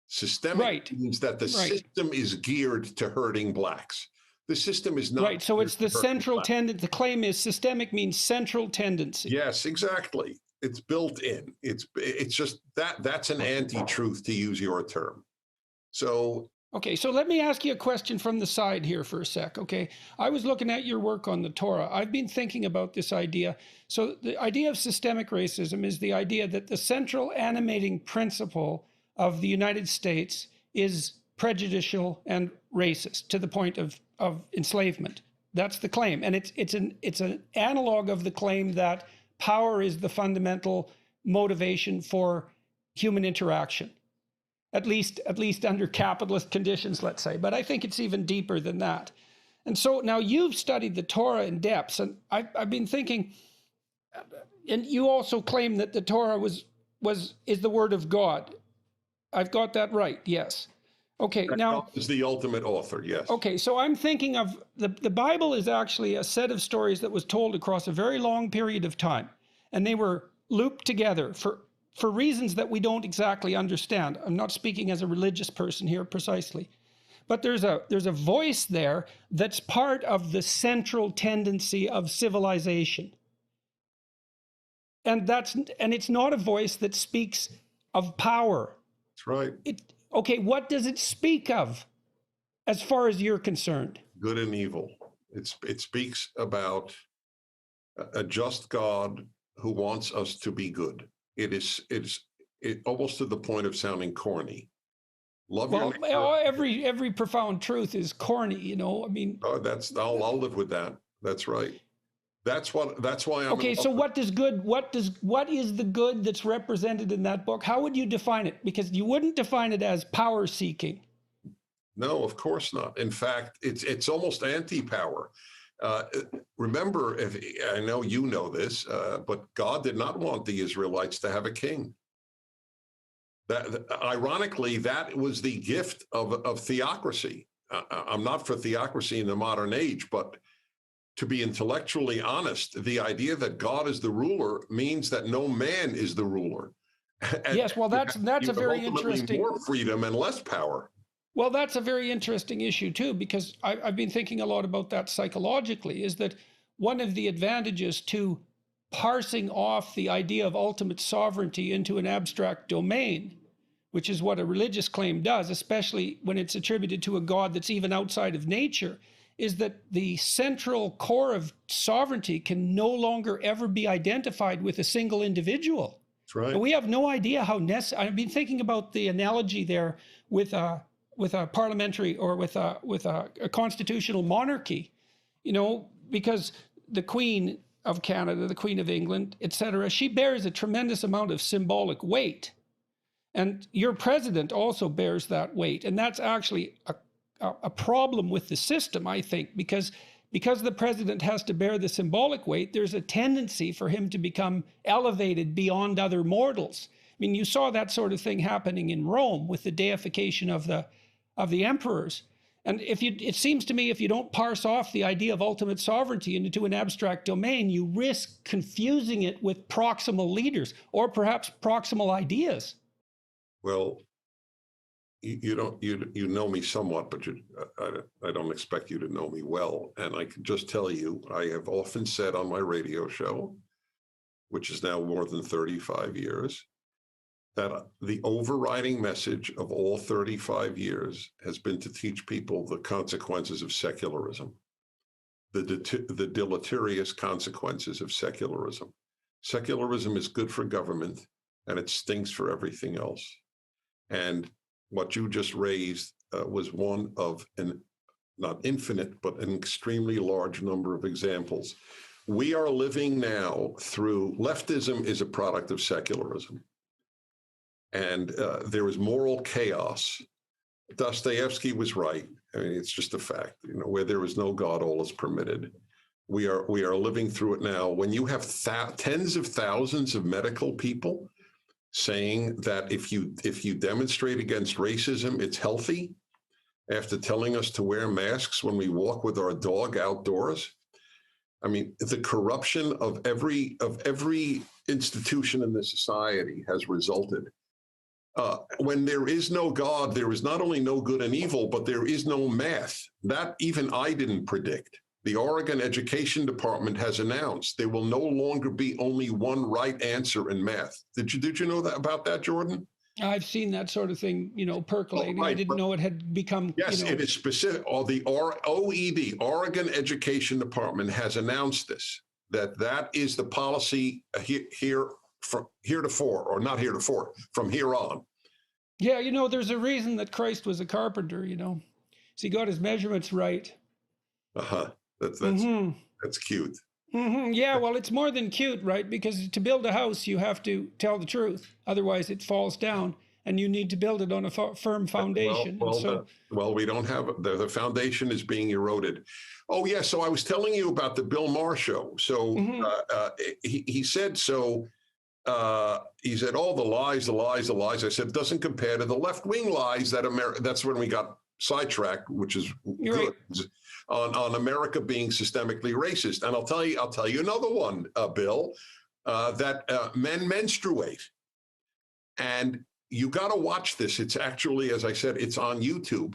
Systemic means that the system is geared to hurting blacks. The system is not. Right, so it's the central tendency. The claim is systemic means central tendency. Yes, exactly. It's built in. It's just that's an anti-truth, to use your term. So. Okay, so let me ask you a question from the side here for a sec, okay? I was looking at your work on the Torah. I've been thinking about this idea. So the idea of systemic racism is the idea that the central animating principle of the United States is prejudicial and racist to the point of enslavement. That's the claim. And it's an analog of the claim that power is the fundamental motivation for human interaction. At least under capitalist conditions, let's say. But I think it's even deeper than that. And so now you've studied the Torah in depth, and I've been thinking, and you also claim that the Torah is the word of God. I've got that right, yes. Okay, now... is the ultimate author, yes. Okay, so I'm thinking of, the Bible is actually a set of stories that was told across a very long period of time, and they were looped together for for reasons that we don't exactly understand. I'm not speaking as a religious person here precisely, but there's a voice there that's part of the central tendency of civilization. And it's not a voice that speaks of power. That's right. Okay, what does it speak of as far as you're concerned? Good and evil. It speaks about a just God who wants us to be good. It's almost to the point of sounding corny. Love your neighbor. Every profound truth is corny, you know. I mean, I'll live with that. That's right. That's why I'm okay. So what is the good that's represented in that book? How would you define it? Because you wouldn't define it as power seeking. No, of course not. In fact, it's almost anti-power. Remember, I know you know this, but God did not want the Israelites to have a king. Ironically, that was the gift of theocracy. I'm not for theocracy in the modern age, but to be intellectually honest, the idea that God is the ruler means that no man is the ruler. Yes, well, that's a very interesting. More freedom and less power. Well, that's a very interesting issue too, because I've been thinking a lot about that psychologically. Is that one of the advantages to parsing off the idea of ultimate sovereignty into an abstract domain, which is what a religious claim does, especially when it's attributed to a God that's even outside of nature, is that the central core of sovereignty can no longer ever be identified with a single individual. That's right. And we have no idea how necessary. I've been thinking about the analogy there with a parliamentary or with a constitutional monarchy, you know, because the Queen of Canada, the Queen of England, etc., she bears a tremendous amount of symbolic weight. And your president also bears that weight. And that's actually a problem with the system, I think, because the president has to bear the symbolic weight, there's a tendency for him to become elevated beyond other mortals. I mean, you saw that sort of thing happening in Rome with the deification of the emperors. And it seems to me, if you don't parse off the idea of ultimate sovereignty into an abstract domain, you risk confusing it with proximal leaders or perhaps proximal ideas. Well, you know me somewhat, but I don't expect you to know me well. And I can just tell you, I have often said on my radio show, which is now more than 35 years, that the overriding message of all 35 years has been to teach people the consequences of secularism, the deleterious consequences of secularism. Secularism is good for government, and it stinks for everything else. And what you just raised was one of not infinite, but an extremely large number of examples. We are living now through, leftism is a product of secularism. And there is moral chaos. Dostoevsky was right. I mean, it's just a fact. You know, where there is no God, all is permitted. We are living through it now. When you have tens of thousands of medical people saying that if you demonstrate against racism, it's healthy, after telling us to wear masks when we walk with our dog outdoors. I mean, the corruption of every institution in this society has resulted. When there is no God, there is not only no good and evil, but there is no math. That even I didn't predict. The Oregon Education Department has announced there will no longer be only one right answer in math. Did you know that about that, Jordan? I've seen that sort of thing, you know, percolating. I didn't know it had become. Yes, it is specific. Or the OED, Oregon Education Department, has announced this, that is the policy here from heretofore, or not heretofore, from here on. Yeah, you know, there's a reason that Christ was a carpenter, you know. So he got his measurements right. Uh-huh. That's cute. Mm-hmm. Yeah, well, it's more than cute, right? Because to build a house, you have to tell the truth. Otherwise, it falls down, and you need to build it on a firm foundation. Well, we don't have the foundation is being eroded. Oh, yeah. So I was telling you about the Bill Maher show. So he said so. He said, "Oh, the lies." I said, "It doesn't compare to the left-wing lies that That's when we got sidetracked, which is good." Right. On America being systemically racist. And I'll tell you another one, Bill, that men menstruate. And you got to watch this. It's actually, as I said, it's on YouTube.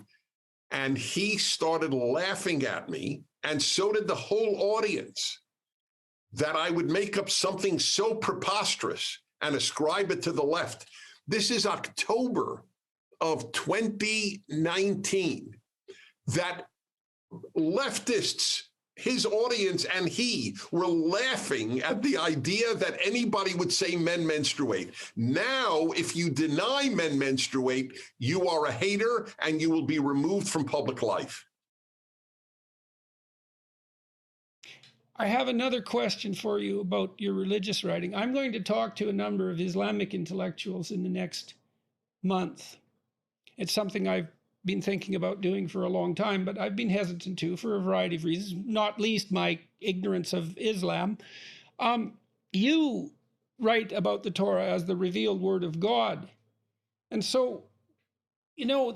And he started laughing at me, and so did the whole audience, that I would make up something so preposterous and ascribe it to the left. This is October of 2019, that leftists, his audience and he, were laughing at the idea that anybody would say men menstruate. Now, if you deny men menstruate, you are a hater and you will be removed from public life. I have another question for you about your religious writing. I'm going to talk to a number of Islamic intellectuals in the next month. It's something I've been thinking about doing for a long time, but I've been hesitant to for a variety of reasons, not least my ignorance of Islam. You write about the Torah as the revealed word of God. And so, you know,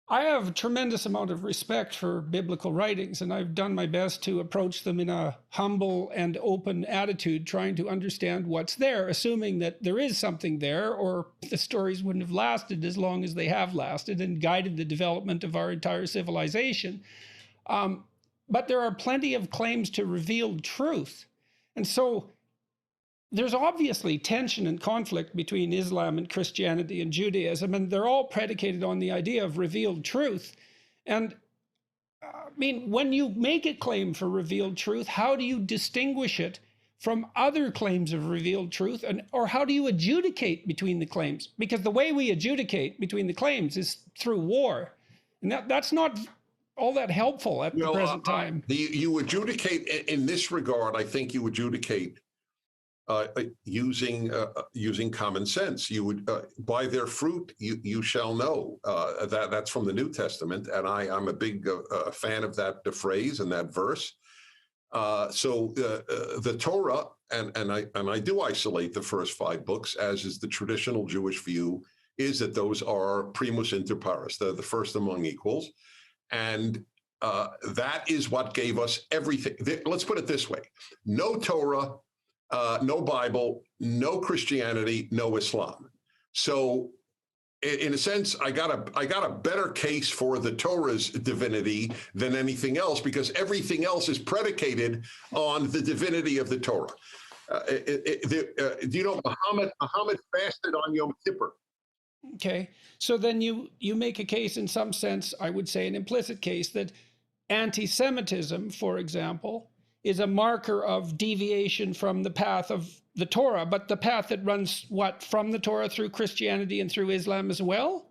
I have a tremendous amount of respect for biblical writings, and I've done my best to approach them in a humble and open attitude, trying to understand what's there, assuming that there is something there, or the stories wouldn't have lasted as long as they have lasted and guided the development of our entire civilization. But there are plenty of claims to revealed truth. And so there's obviously tension and conflict between Islam and Christianity and Judaism, and they're all predicated on the idea of revealed truth. And I mean, when you make a claim for revealed truth, how do you distinguish it from other claims of revealed truth? Or how do you adjudicate between the claims? Because the way we adjudicate between the claims is through war. And that's not all that helpful at the present time. You adjudicate in this regard. I think you adjudicate using common sense. You would by their fruit you shall know. That's from the New Testament, and I'm a big fan of that phrase and that verse. So the Torah, and I do isolate the first 5 books, as is the traditional Jewish view, is that those are primus inter pares, the first among equals, and that is what gave us everything. Let's put it this way: no Torah, no Bible, no Christianity, no Islam. So in a sense, I got a better case for the Torah's divinity than anything else, because everything else is predicated on the divinity of the Torah. Do you know Muhammad fasted on Yom Kippur? Okay, so then you make a case, in some sense, I would say an implicit case, that anti-Semitism, for example, is a marker of deviation from the path of the Torah, but the path that runs from the Torah through Christianity and through Islam as well?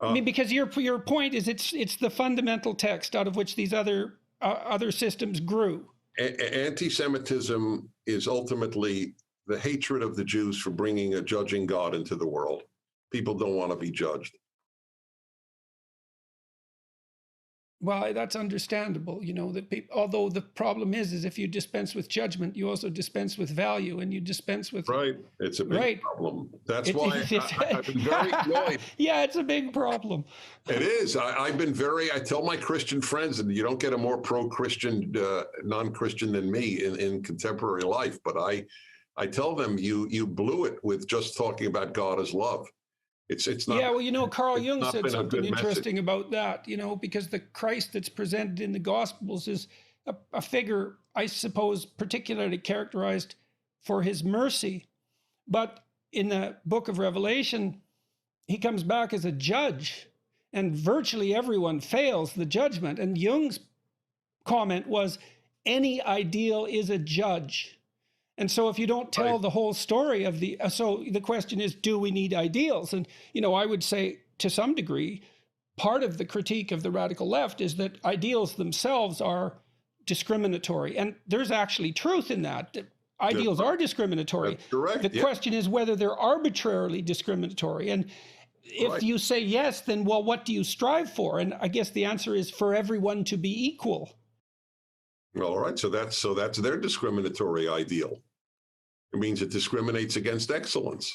I mean, because your point is it's the fundamental text out of which these other systems grew. Anti-Semitism is ultimately the hatred of the Jews for bringing a judging God into the world. People don't want to be judged. Well, that's understandable, you know, that people, although the problem is if you dispense with judgment, you also dispense with value, and you dispense with... Right. It's a big problem. That's why I've been very annoyed. Yeah, it's a big problem. It is. I've been I tell my Christian friends, and you don't get a more pro-Christian, non-Christian than me in contemporary life, but I tell them you blew it with just talking about God as love. It's not. Yeah, well, you know, Carl Jung said something interesting about that, you know, because the Christ that's presented in the Gospels is a figure, I suppose, particularly characterized for his mercy. But in the book of Revelation, he comes back as a judge, and virtually everyone fails the judgment. And Jung's comment was, any ideal is a judge. And so if you don't tell the whole story of so the question is, do we need ideals? And, you know, I would say to some degree, part of the critique of the radical left is that ideals themselves are discriminatory. And there's actually truth in that ideals are discriminatory. That's correct. The question is whether they're arbitrarily discriminatory. And if you say yes, then, well, what do you strive for? And I guess the answer is for everyone to be equal. All right, so that's their discriminatory ideal. It means it discriminates against excellence.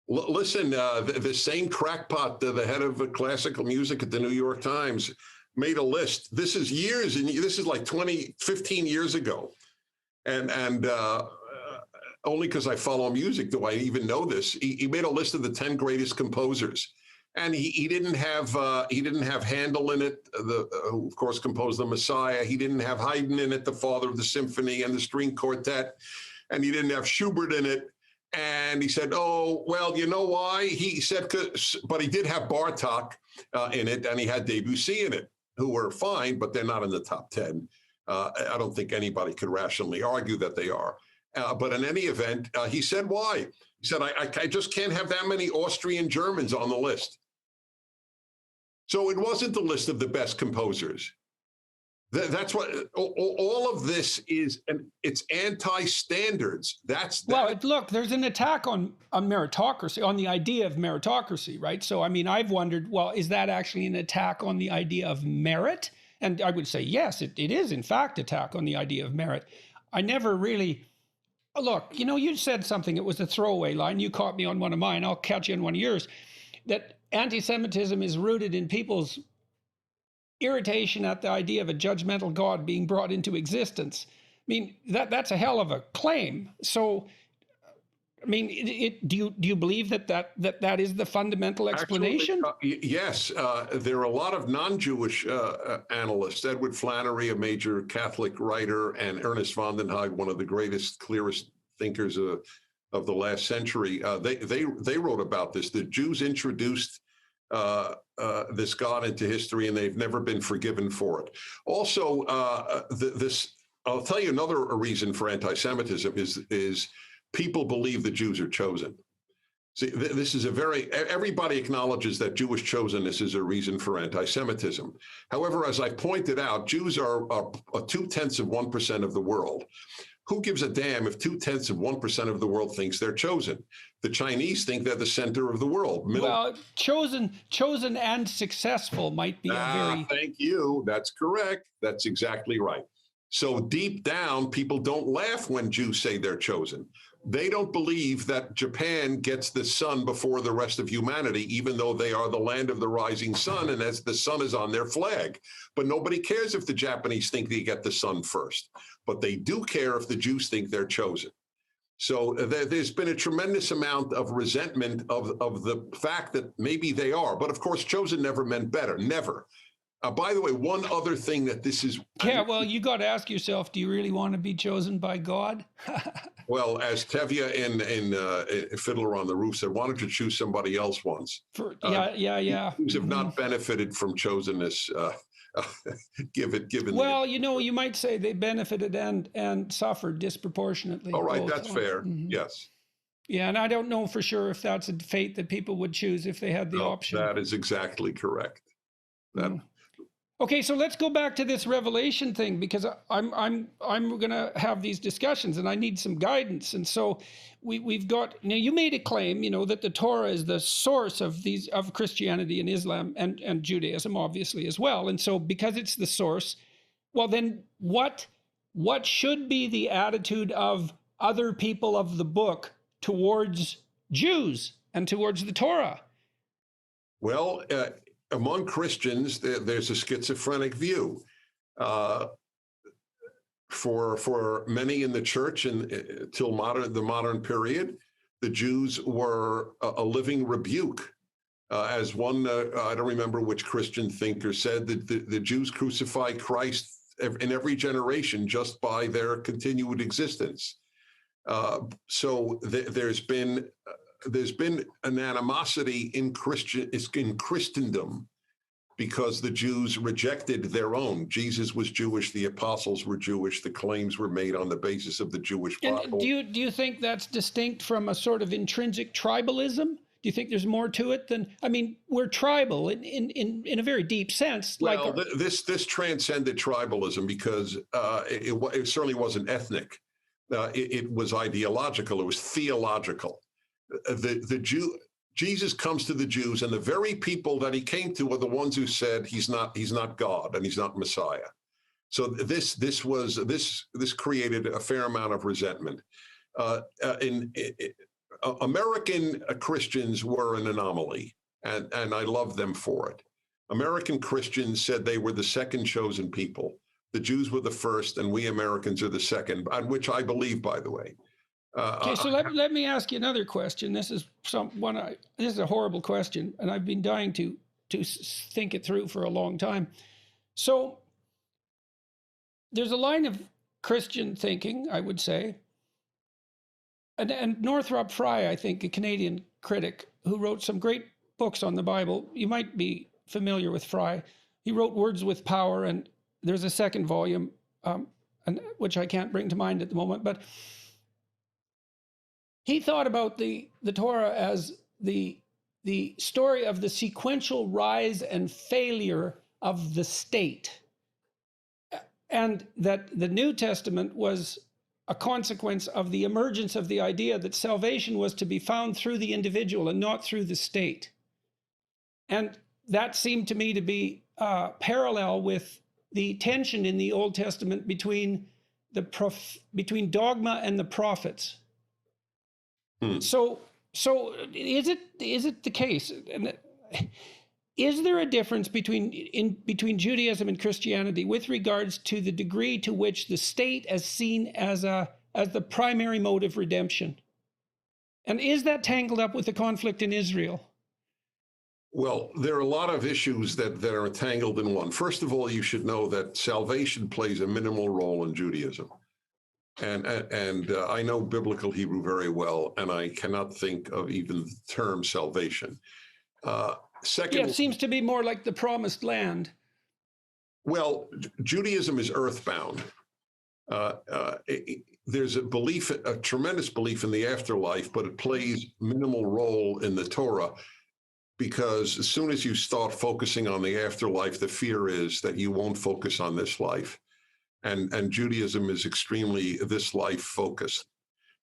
Listen, the same crackpot, the head of classical music at the New York Times, made a list. This is years, and this is like 15 years ago, and only because I follow music do I even know this. He made a list of the 10 greatest composers, and he didn't have Handel in it. Who of course composed the Messiah. He didn't have Haydn in it, the father of the symphony and the string quartet, and he didn't have Schubert in it. And he said, "Oh, well, you know why?" He said, but he did have Bartok in it, and he had Debussy in it, who were fine, but they're not in the top 10. I don't think anybody could rationally argue that they are. But in any event, he said, why? He said, I just can't have that many Austrian Germans on the list. So it wasn't the list of the best composers. That's what all of this is, and it's anti-standards. Look, there's an attack on meritocracy, on the idea of meritocracy, right? So, I mean, I've wondered, well, is that actually an attack on the idea of merit? And I would say, yes, it is, in fact, attack on the idea of merit. I never really, look, you said something, it was a throwaway line. You caught me on one of mine. I'll catch you on one of yours, that anti-Semitism is rooted in people's irritation at the idea of a judgmental God being brought into existence. I mean, that's a hell of a claim. So, I mean, do you believe that is the fundamental explanation? Actually, yes. There are a lot of non-Jewish analysts. Edward Flannery, a major Catholic writer, and Ernest van den Haag, one of the greatest, clearest thinkers of the last century. They wrote about this. The Jews introduced this God into history, and they've never been forgiven for it. Also, I'll tell you another reason for anti-Semitism is people believe the Jews are chosen. See, this is everybody acknowledges that Jewish chosenness is a reason for anti-Semitism. However, as I pointed out, Jews are 0.2% of the world. Who gives a damn if 0.2% of the world thinks they're chosen? The Chinese think they're the center of the world. Well, chosen and successful might be a very... Thank you. That's correct. That's exactly right. So deep down, people don't laugh when Jews say they're chosen. They don't believe that Japan gets the sun before the rest of humanity, even though they are the land of the rising sun, and as the sun is on their flag. But nobody cares if the Japanese think they get the sun first. But they do care if the Jews think they're chosen. So there's been a tremendous amount of resentment of the fact that maybe they are. But of course, chosen never meant better, never. By the way, one other thing that this is... Yeah, well, you got to ask yourself, do you really want to be chosen by God? Well, as Tevye in Fiddler on the Roof said, why don't you choose somebody else once? Yeah. Jews have not benefited from chosenness, given... Well, you might say they benefited and suffered disproportionately. All right, that's fair, yes. Yeah, and I don't know for sure if that's a fate that people would choose if they had the option. That is exactly correct. Okay, so let's go back to this Revelation thing, because I'm going to have these discussions and I need some guidance. And so we've got, now you made a claim, that the Torah is the source of Christianity and Islam and Judaism, obviously, as well. And so because it's the source, well, then what should be the attitude of other people of the book towards Jews and towards the Torah? Well, among Christians, there's a schizophrenic view. For many in the church till the modern period, the Jews were a living rebuke. As one, I don't remember which Christian thinker said, that the Jews crucify Christ in every generation just by their continued existence. So there's been an animosity in Christendom because the Jews rejected their own. Jesus was Jewish, the apostles were Jewish, the claims were made on the basis of the Jewish Bible. And do you think that's distinct from a sort of intrinsic tribalism? Do you think there's more to it than, I mean, we're tribal in a very deep sense. Well, this transcended tribalism because it certainly wasn't ethnic. It was ideological, it was theological. Jesus comes to the Jews, and the very people that he came to are the ones who said he's not God and he's not Messiah. So this created a fair amount of resentment. American Christians were an anomaly, and I love them for it. American Christians said they were the second chosen people. The Jews were the first, and we Americans are the second, on which I believe, by the way. Okay, so let me ask you another question. This is this is a horrible question, and I've been dying to think it through for a long time. So there's a line of Christian thinking, I would say, and Northrop Frye, I think, a Canadian critic who wrote some great books on the Bible. You might be familiar with Frye. He wrote Words with Power, and there's a second volume, which I can't bring to mind at the moment, but he thought about the Torah as the story of the sequential rise and failure of the state, and that the New Testament was a consequence of the emergence of the idea that salvation was to be found through the individual and not through the state. And that seemed to me to be parallel with the tension in the Old Testament between dogma and the prophets. So is it the case? Is there a difference between Judaism and Christianity with regards to the degree to which the state is seen as the primary mode of redemption? And is that tangled up with the conflict in Israel? Well, there are a lot of issues that are entangled in one. First of all, you should know that salvation plays a minimal role in Judaism. And I know biblical Hebrew very well, and I cannot think of even the term salvation. Second, it seems to be more like the promised land. Well, Judaism is earthbound. There's a tremendous belief in the afterlife, but it plays minimal role in the Torah, because as soon as you start focusing on the afterlife, the fear is that you won't focus on this life. And Judaism is extremely this life focused.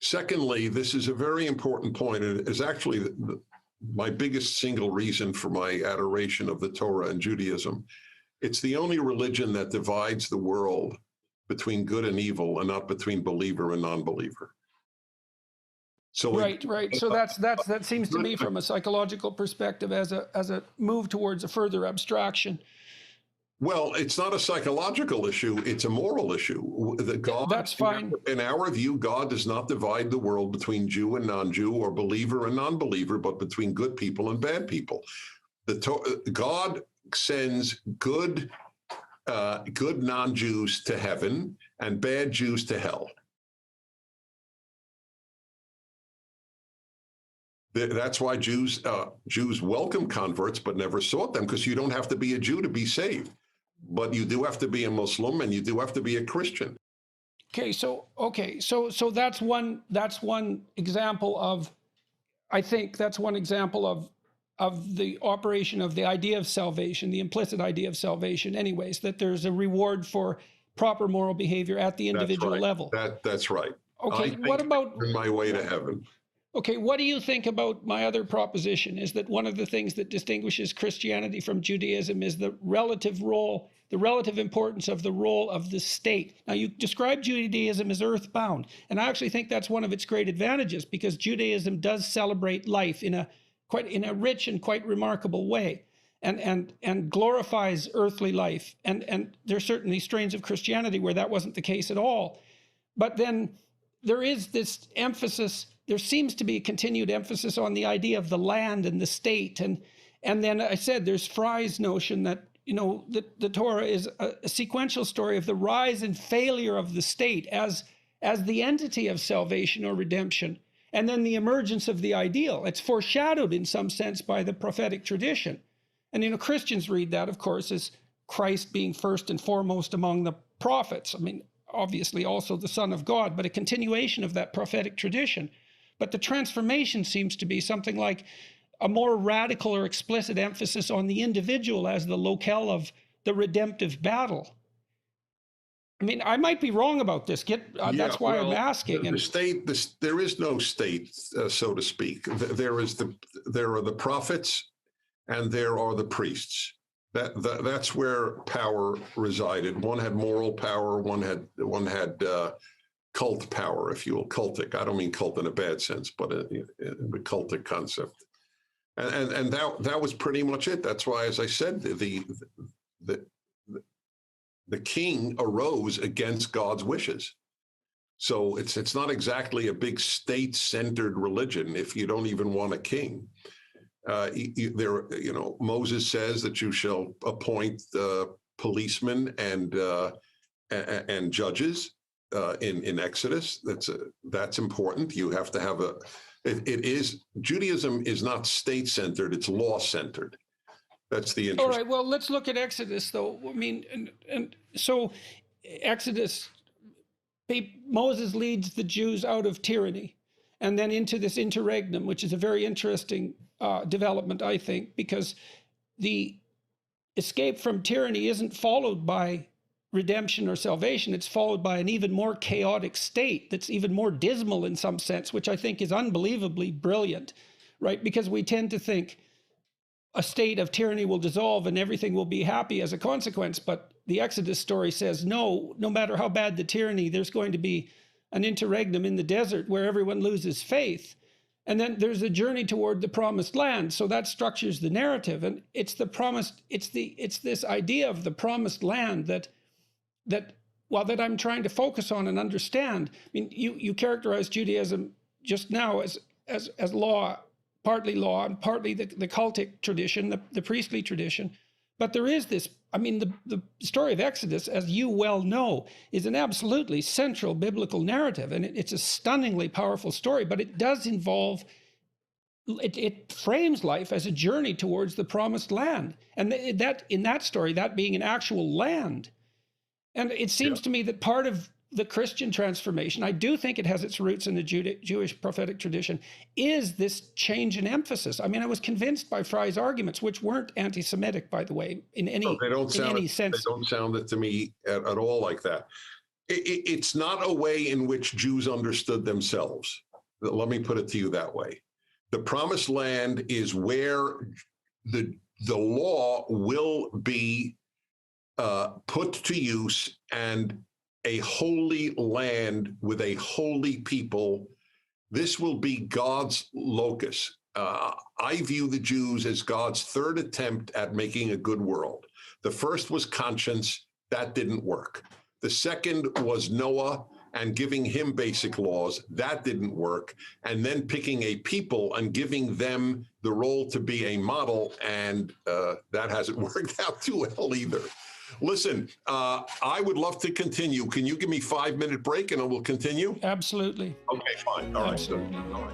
Secondly, this is a very important point, and it is actually my biggest single reason for my adoration of the Torah and Judaism. It's the only religion that divides the world between good and evil, and not between believer and non-believer. So right. So that seems to me, from a psychological perspective, as a move towards a further abstraction. Well, it's not a psychological issue; it's a moral issue. That's fine. In our view, God does not divide the world between Jew and non-Jew, or believer and non-believer, but between good people and bad people. God sends good non-Jews to heaven and bad Jews to hell. That's why Jews welcome converts but never sought them, because you don't have to be a Jew to be saved. But you do have to be a Muslim, and you do have to be a Christian. So that's one example of, I think that's one example of the operation of the idea of salvation, the implicit idea of salvation anyways, that there's a reward for proper moral behavior at the individual level. That's right. Okay, what about in my way to heaven? Okay, what do you think about my other proposition, is that one of the things that distinguishes Christianity from Judaism is the relative role, the relative importance of the role of the state. Now, you describe Judaism as earthbound, and I actually think that's one of its great advantages, because Judaism does celebrate life in a rich and quite remarkable way, and glorifies earthly life. And there's certainly strains of Christianity where that wasn't the case at all. But then there is this emphasis. There seems to be a continued emphasis on the idea of the land and the state. And then I said there's Frye's notion that, the Torah is a sequential story of the rise and failure of the state as the entity of salvation or redemption, and then the emergence of the ideal. It's foreshadowed in some sense by the prophetic tradition. And, Christians read that, of course, as Christ being first and foremost among the prophets. I mean, obviously also the Son of God, but a continuation of that prophetic tradition. But the transformation seems to be something like a more radical or explicit emphasis on the individual as the locale of the redemptive battle. I mean, I might be wrong about this. That's why I'm asking. There is no state, so to speak. There are the prophets, and there are the priests. That's where power resided. One had moral power. One had cult power, if you will, cultic. I don't mean cult in a bad sense, but the cultic concept. And that was pretty much it. That's why, as I said, the king arose against God's wishes. So it's not exactly a big state-centered religion if you don't even want a king. Moses says that you shall appoint policemen and judges in Exodus. That's important. You have to have Judaism is not state-centered, it's law-centered. That's the interest. All right, well, let's look at Exodus, though. I mean, and so Exodus, Moses leads the Jews out of tyranny and then into this interregnum, which is a very interesting development, I think, because the escape from tyranny isn't followed by redemption or salvation. It's followed by an even more chaotic state that's even more dismal in some sense, which I think is unbelievably brilliant, right? Because we tend to think a state of tyranny will dissolve and everything will be happy as a consequence. But the Exodus story says, no matter how bad the tyranny, there's going to be an interregnum in the desert where everyone loses faith. And then there's a journey toward the promised land. So that structures the narrative. And it's this idea of the promised land that I'm trying to focus on and understand. I mean, you characterize Judaism just now as law, partly law and partly the cultic tradition, the priestly tradition. But there is this, I mean, the story of Exodus, as you well know, is an absolutely central biblical narrative. And it's a stunningly powerful story, but it does involve, it frames life as a journey towards the promised land. And that in that story, that being an actual land. And it seems to me that part of the Christian transformation, I do think it has its roots in the Jewish prophetic tradition, is this change in emphasis. I mean, I was convinced by Fry's arguments, which weren't anti-Semitic, by the way, in any sense. They don't sound it to me at all like that. It's not a way in which Jews understood themselves. Let me put it to you that way. The promised land is where the law will be put to use, and a holy land with a holy people. This will be God's locus. I view the Jews as God's third attempt at making a good world. The first was conscience. That didn't work. The second was Noah and giving him basic laws. That didn't work. And then picking a people and giving them the role to be a model. And that hasn't worked out too well either. Listen, I would love to continue. Can you give me 5-minute break and we'll continue? Absolutely. Okay, fine. All right. Absolutely. All right.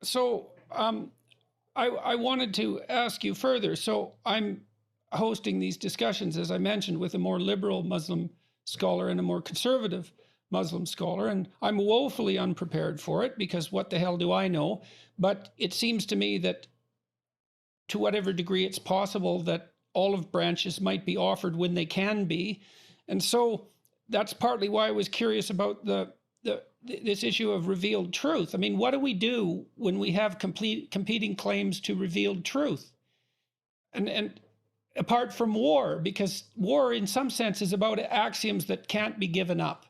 So I wanted to ask you further. So I'm hosting these discussions, as I mentioned, with a more liberal Muslim scholar and a more conservative Muslim scholar, and I'm woefully unprepared for it because what the hell do I know? But it seems to me that to whatever degree it's possible that olive branches might be offered when they can be. And so that's partly why I was curious about this issue of revealed truth. I mean, what do we do when we have competing claims to revealed truth? And apart from war, because war in some sense is about axioms that can't be given up.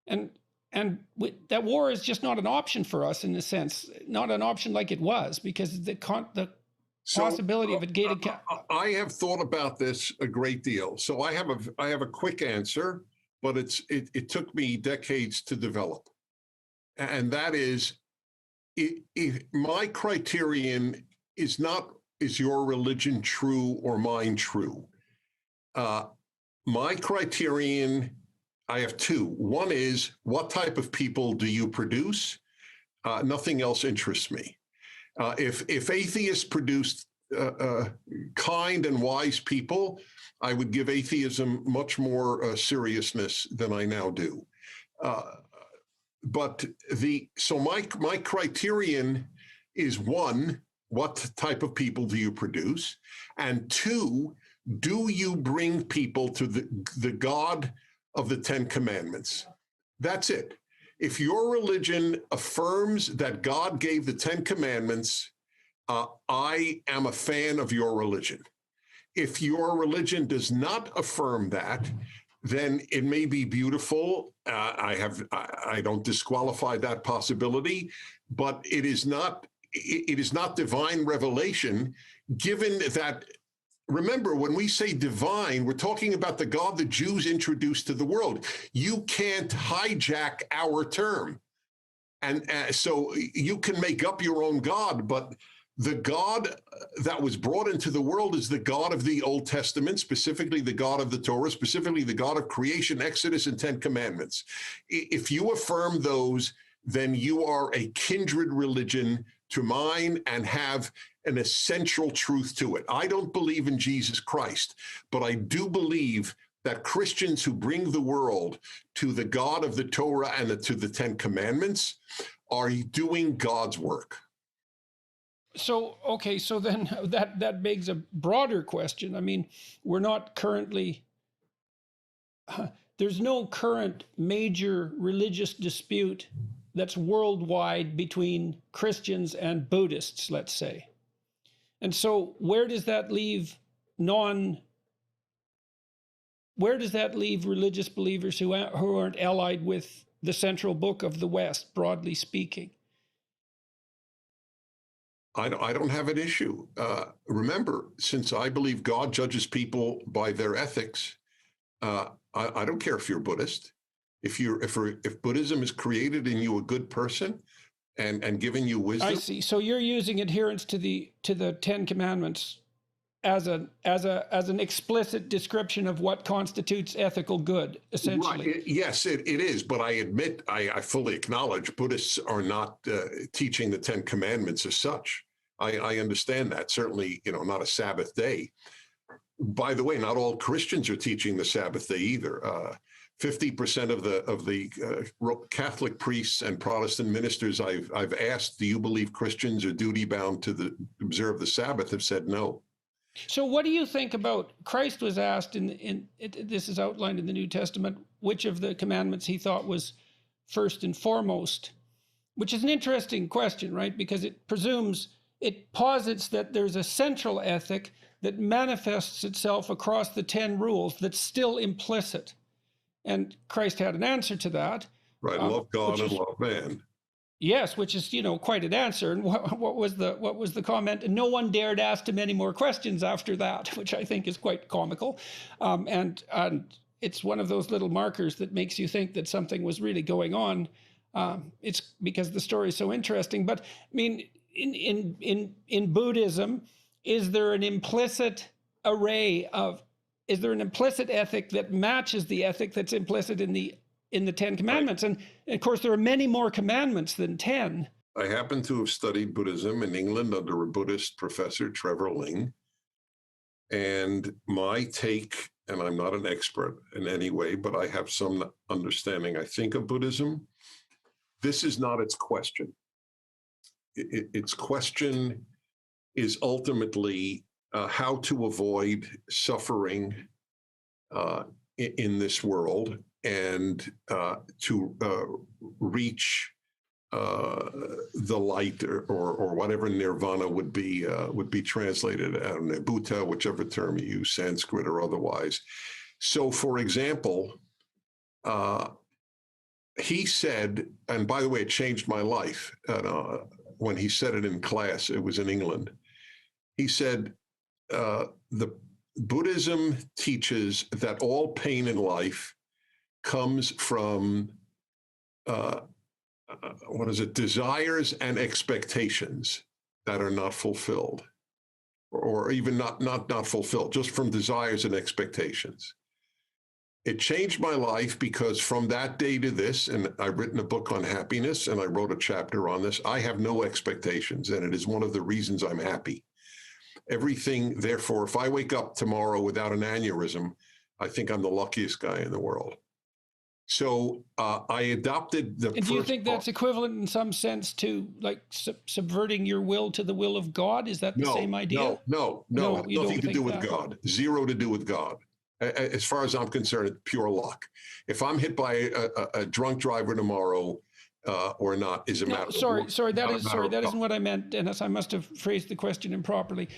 And that war is just not an option for us in a sense, not an option like it was, because the possibility of a gated. I have thought about this a great deal. So I have a quick answer, but it took me decades to develop. And that is, if my criterion is not, is your religion true or mine true? My criterion, I have two. One is, what type of people do you produce? Nothing else interests me. If atheists produced kind and wise people, I would give atheism much more seriousness than I now do. So my criterion is, one, what type of people do you produce? And two, do you bring people to the God of the Ten Commandments? That's it. If your religion affirms that God gave the Ten Commandments, I am a fan of your religion. If your religion does not affirm that, then it may be beautiful. I don't disqualify that possibility, but it is not divine revelation, given that remember, when we say divine, we're talking about the God the Jews introduced to the world. You can't hijack our term. And so you can make up your own God, but the God that was brought into the world is the God of the Old Testament, specifically the God of the Torah, specifically the God of creation, Exodus, and 10 Commandments. If you affirm those, then you are a kindred religion to mine and have an essential truth to it. I don't believe in Jesus Christ, but I do believe that Christians who bring the world to the God of the Torah and to the 10 Commandments are doing God's work. So, okay, so then that begs a broader question. I mean, we're not currently, there's no current major religious dispute that's worldwide between Christians and Buddhists, let's say. And so where does that leave religious believers who aren't allied with the central book of the West, broadly speaking? I don't have an issue. Remember, since I believe God judges people by their ethics, I don't care if you're Buddhist. If Buddhism has created in you a good person and given you wisdom. I see. So you're using adherence to the 10 Commandments as an explicit description of what constitutes ethical good, essentially. Right. Yes, it is. But I admit, I fully acknowledge Buddhists are not teaching the 10 Commandments as such. I understand that. Certainly, not a Sabbath day. By the way, not all Christians are teaching the Sabbath day either. 50% of the Catholic priests and Protestant ministers I've asked, do you believe Christians are duty bound to observe the Sabbath, have said no. So what do you think about, Christ was asked this is outlined in the New Testament, which of the commandments he thought was first and foremost, which is an interesting question, right? Because it posits that there's a central ethic that manifests itself across the 10 rules that's still implicit. And Christ had an answer to that. Right, love God and love man. Yes, which is, quite an answer. And what was the comment? And no one dared ask him any more questions after that, which I think is quite comical. And it's one of those little markers that makes you think that something was really going on. It's because the story is so interesting. But I mean, in Buddhism, is there an implicit ethic that matches the ethic that's implicit in the 10 Commandments? Right. And of course, there are many more commandments than 10. I happen to have studied Buddhism in England under a Buddhist professor, Trevor Ling. And my take, and I'm not an expert in any way, but I have some understanding, I think, of Buddhism. This is not its question. Its question is ultimately how to avoid suffering in this world and to reach the light or whatever nirvana would be translated, Buddha, whichever term you use, Sanskrit or otherwise. So, for example, he said, and by the way, it changed my life. When he said it in class, it was in England. He said, the Buddhism teaches that all pain in life comes from desires and expectations that are not fulfilled, or even not fulfilled, just from desires and expectations. It changed my life because from that day to this, and I've written a book on happiness and I wrote a chapter on this, I have no expectations, and it is one of the reasons I'm happy. Everything, therefore, if I wake up tomorrow without an aneurysm, I think I'm the luckiest guy in the world. So I adopted the. And do you think that's equivalent in some sense to like subverting your will to the will of God? Is that the same idea? No, nothing to do with God. Zero to do with God. As far as I'm concerned, it's pure luck. If I'm hit by a drunk driver tomorrow or not is a matter. Sorry, that isn't what I meant, Dennis. I must have phrased the question improperly.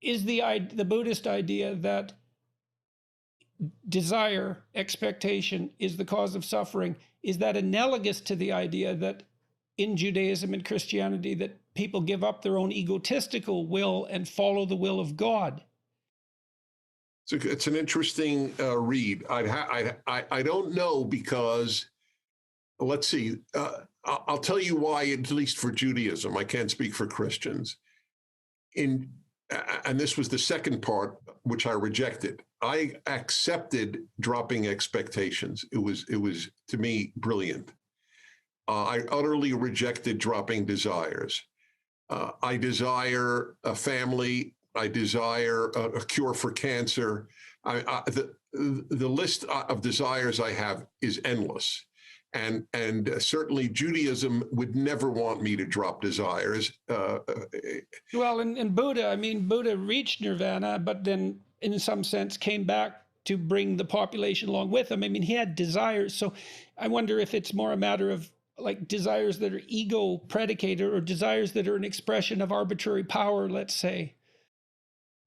Is the Buddhist idea that desire, expectation is the cause of suffering, is that analogous to the idea that in Judaism and Christianity that people give up their own egotistical will and follow the will of God? It's an interesting read. I don't know because, let's see. I'll tell you why, at least for Judaism. I can't speak for Christians. And this was the second part, which I rejected. I accepted dropping expectations. It was to me brilliant. I utterly rejected dropping desires. I desire a family. I desire a cure for cancer. The list of desires I have is endless. And certainly Judaism would never want me to drop desires. Well, and Buddha, I mean, Buddha reached nirvana, but then in some sense came back to bring the population along with him. I mean, he had desires. So I wonder if it's more a matter of like desires that are ego predicated or desires that are an expression of arbitrary power, let's say.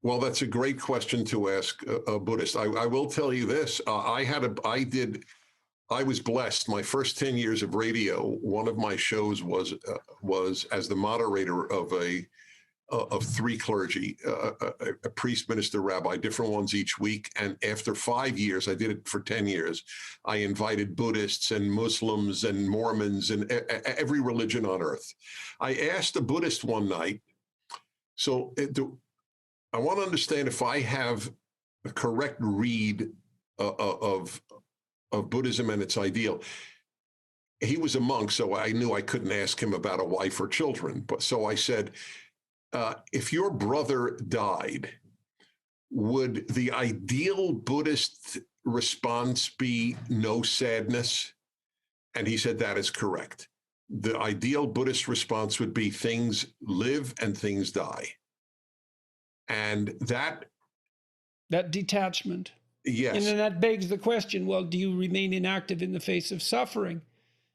Well, that's a great question to ask a Buddhist. I will tell you this. I was blessed. My first 10 years of radio, one of my shows was as the moderator of three clergy, a priest, minister, rabbi, different ones each week. And after 5 years, I did it for 10 years. I invited Buddhists and Muslims and Mormons and every religion on earth. I asked a Buddhist one night, so I want to understand if I have a correct read of Buddhism and its ideal. He was a monk, so I knew I couldn't ask him about a wife or children. But so I said, if your brother died, would the ideal Buddhist response be no sadness? And he said, that is correct. The ideal Buddhist response would be things live and things die. And that detachment. Yes. And then that begs the question, well, do you remain inactive in the face of suffering?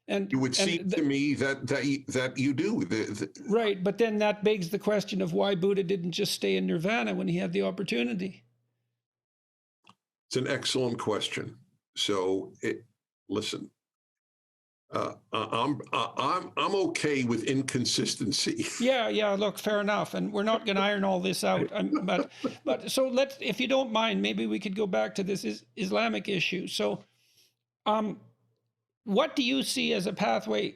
And it would seem to me that you do. Right, but then that begs the question of why Buddha didn't just stay in nirvana when he had the opportunity. It's an excellent question. So, listen, I'm okay with inconsistency. Yeah. Look, fair enough, and we're not going to iron all this out. But so let's, if you don't mind, maybe we could go back to this Islamic issue. So, what do you see as a pathway?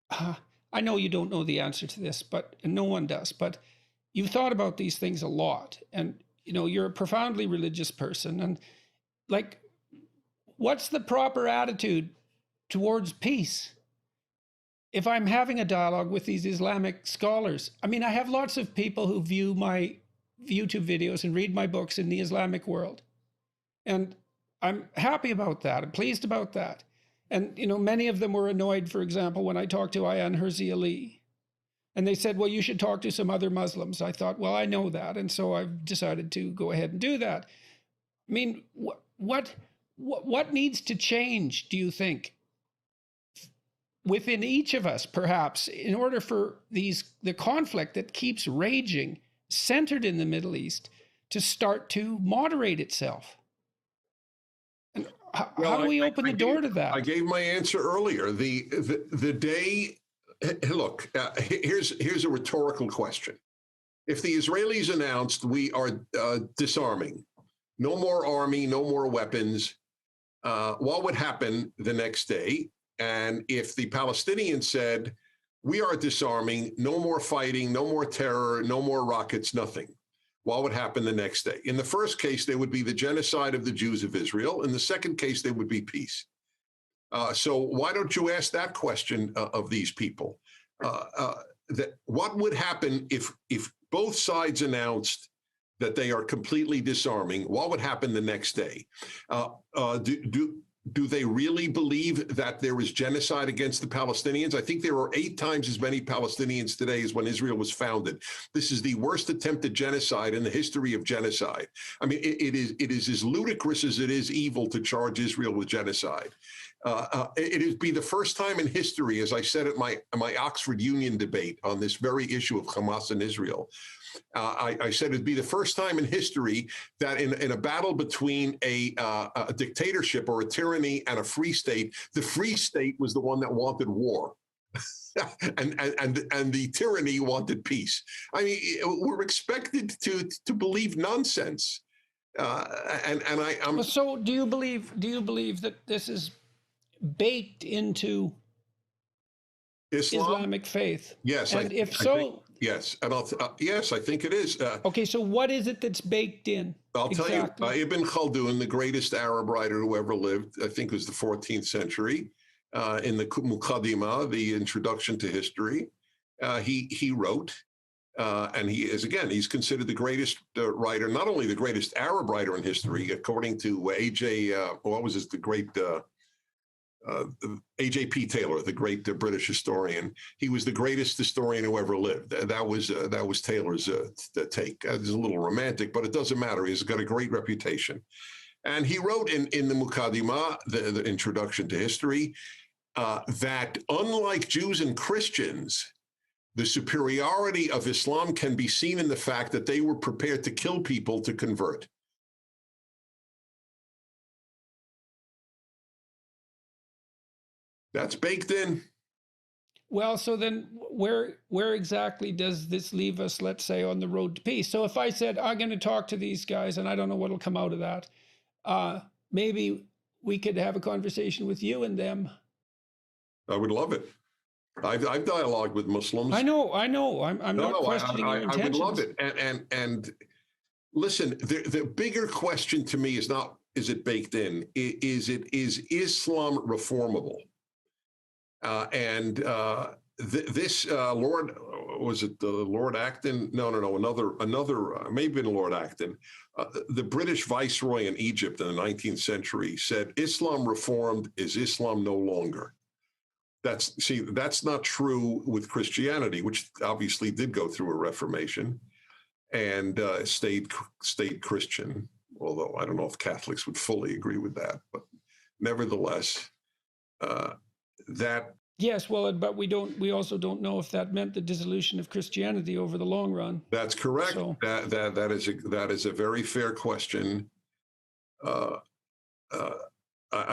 I know you don't know the answer to this, and no one does. But you've thought about these things a lot, and you're a profoundly religious person, and like, what's the proper attitude towards peace? If I'm having a dialogue with these Islamic scholars, I mean, I have lots of people who view my YouTube videos and read my books in the Islamic world. And I'm happy about that. I'm pleased about that. And, many of them were annoyed, for example, when I talked to Ayaan Hirsi Ali. And they said, well, you should talk to some other Muslims. I thought, well, I know that. And so I've decided to go ahead and do that. I mean, what needs to change, do you think, within each of us, perhaps, in order for the conflict that keeps raging, centered in the Middle East, to start to moderate itself? And how do we open the door to that? I gave my answer earlier. The day, look, here's a rhetorical question. If the Israelis announced we are disarming, no more army, no more weapons, what would happen the next day? And if the Palestinians said, we are disarming, no more fighting, no more terror, no more rockets, nothing, what would happen the next day? In the first case, there would be the genocide of the Jews of Israel. In the second case, there would be peace. So why don't you ask that question of these people? What would happen if both sides announced that they are completely disarming? What would happen the next day? Do they really believe that there was genocide against the Palestinians? I think there are 8 times as many Palestinians today as when Israel was founded. This is the worst attempted genocide in the history of genocide. I mean, it is as ludicrous as it is evil to charge Israel with genocide. It would be the first time in history, as I said at my Oxford Union debate on this very issue of Hamas and Israel, I said it'd be the first time in history that in a battle between a dictatorship or a tyranny and a free state, the free state was the one that wanted war. and the tyranny wanted peace. I mean, we're expected to believe nonsense. I'm So do you believe that this is baked into Islam. Islamic faith? Yes, And if I so, think, yes, and yes, I think it is. okay, so what is it that's baked in? I'll tell you, exactly? Ibn Khaldun, the greatest Arab writer who ever lived, I think it was the 14th century, in the Muqaddimah, the introduction to history, he wrote, and he is, again, he's considered the greatest writer, not only the greatest Arab writer in history, according to A.J., what was his, the great A.J.P. Taylor, the great British historian. He was the greatest historian who ever lived. That was Taylor's take. It's a little romantic, but it doesn't matter. He's got a great reputation. And he wrote in the Muqaddimah, the introduction to history, that unlike Jews and Christians, the superiority of Islam can be seen in the fact that they were prepared to kill people to convert. That's baked in. Well, so then where exactly does this leave us, let's say, on the road to peace? So if I said, I'm going to talk to these guys, and I don't know what'll come out of that, maybe we could have a conversation with you and them. I would love it. I've dialogued with Muslims. I know. I'm not questioning your intentions. I would love it. And listen, the bigger question to me is not, is it baked in? Is Islam reformable? This Lord, was it Lord Acton? No, another, maybe Lord Acton. The British viceroy in Egypt in the 19th century said, Islam reformed is Islam no longer. That's not true with Christianity, which obviously did go through a reformation and stayed Christian, although I don't know if Catholics would fully agree with that, but nevertheless, that. Yes, well, but we also don't know if that meant the dissolution of Christianity over the long run. That's correct. So, that is a very fair question. I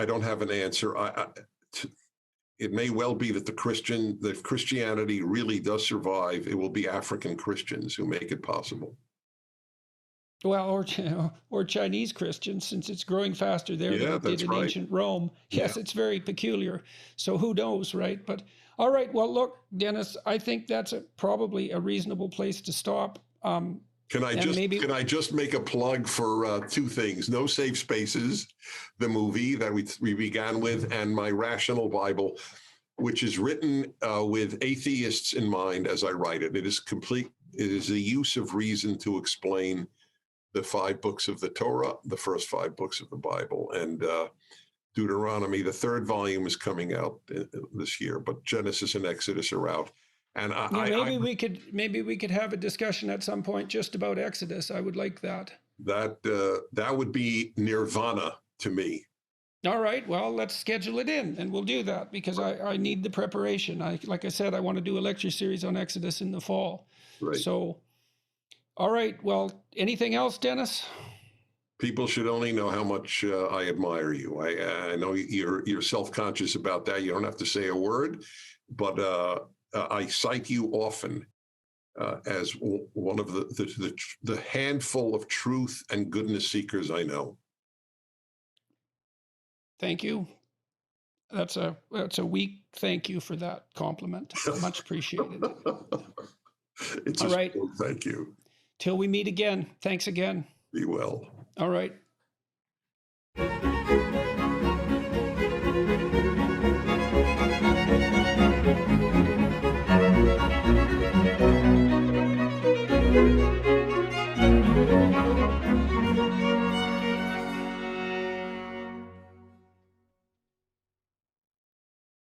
don't have an answer. It may well be that if Christianity really does survive, it will be African Christians who make it possible. Well, or Chinese Christians, since it's growing faster there than it did in ancient Rome. Yes, It's very peculiar. So who knows, right? But all right, well, look, Dennis, I think that's probably a reasonable place to stop. Can I just make a plug for two things? No Safe Spaces, the movie that we began with, and my Rational Bible, which is written with atheists in mind as I write it. It is complete. It is the use of reason to explain the 5 books of the Torah, the first 5 books of the Bible, and Deuteronomy. The 3rd volume is coming out this year, but Genesis and Exodus are out. And maybe we could have a discussion at some point just about Exodus. I would like that. That would be nirvana to me. All right. Well, let's schedule it in, and we'll do that because I need the preparation. Like I said, I want to do a lecture series on Exodus in the fall. Right. So, all right. Well, anything else, Dennis? People should only know how much I admire you. I know you're self-conscious about that. You don't have to say a word, but I cite you often as one of the handful of truth and goodness seekers I know. Thank you. That's a weak thank you for that compliment. Much appreciated. It's all right. Thank you. Till we meet again. Thanks again. Be well. All right.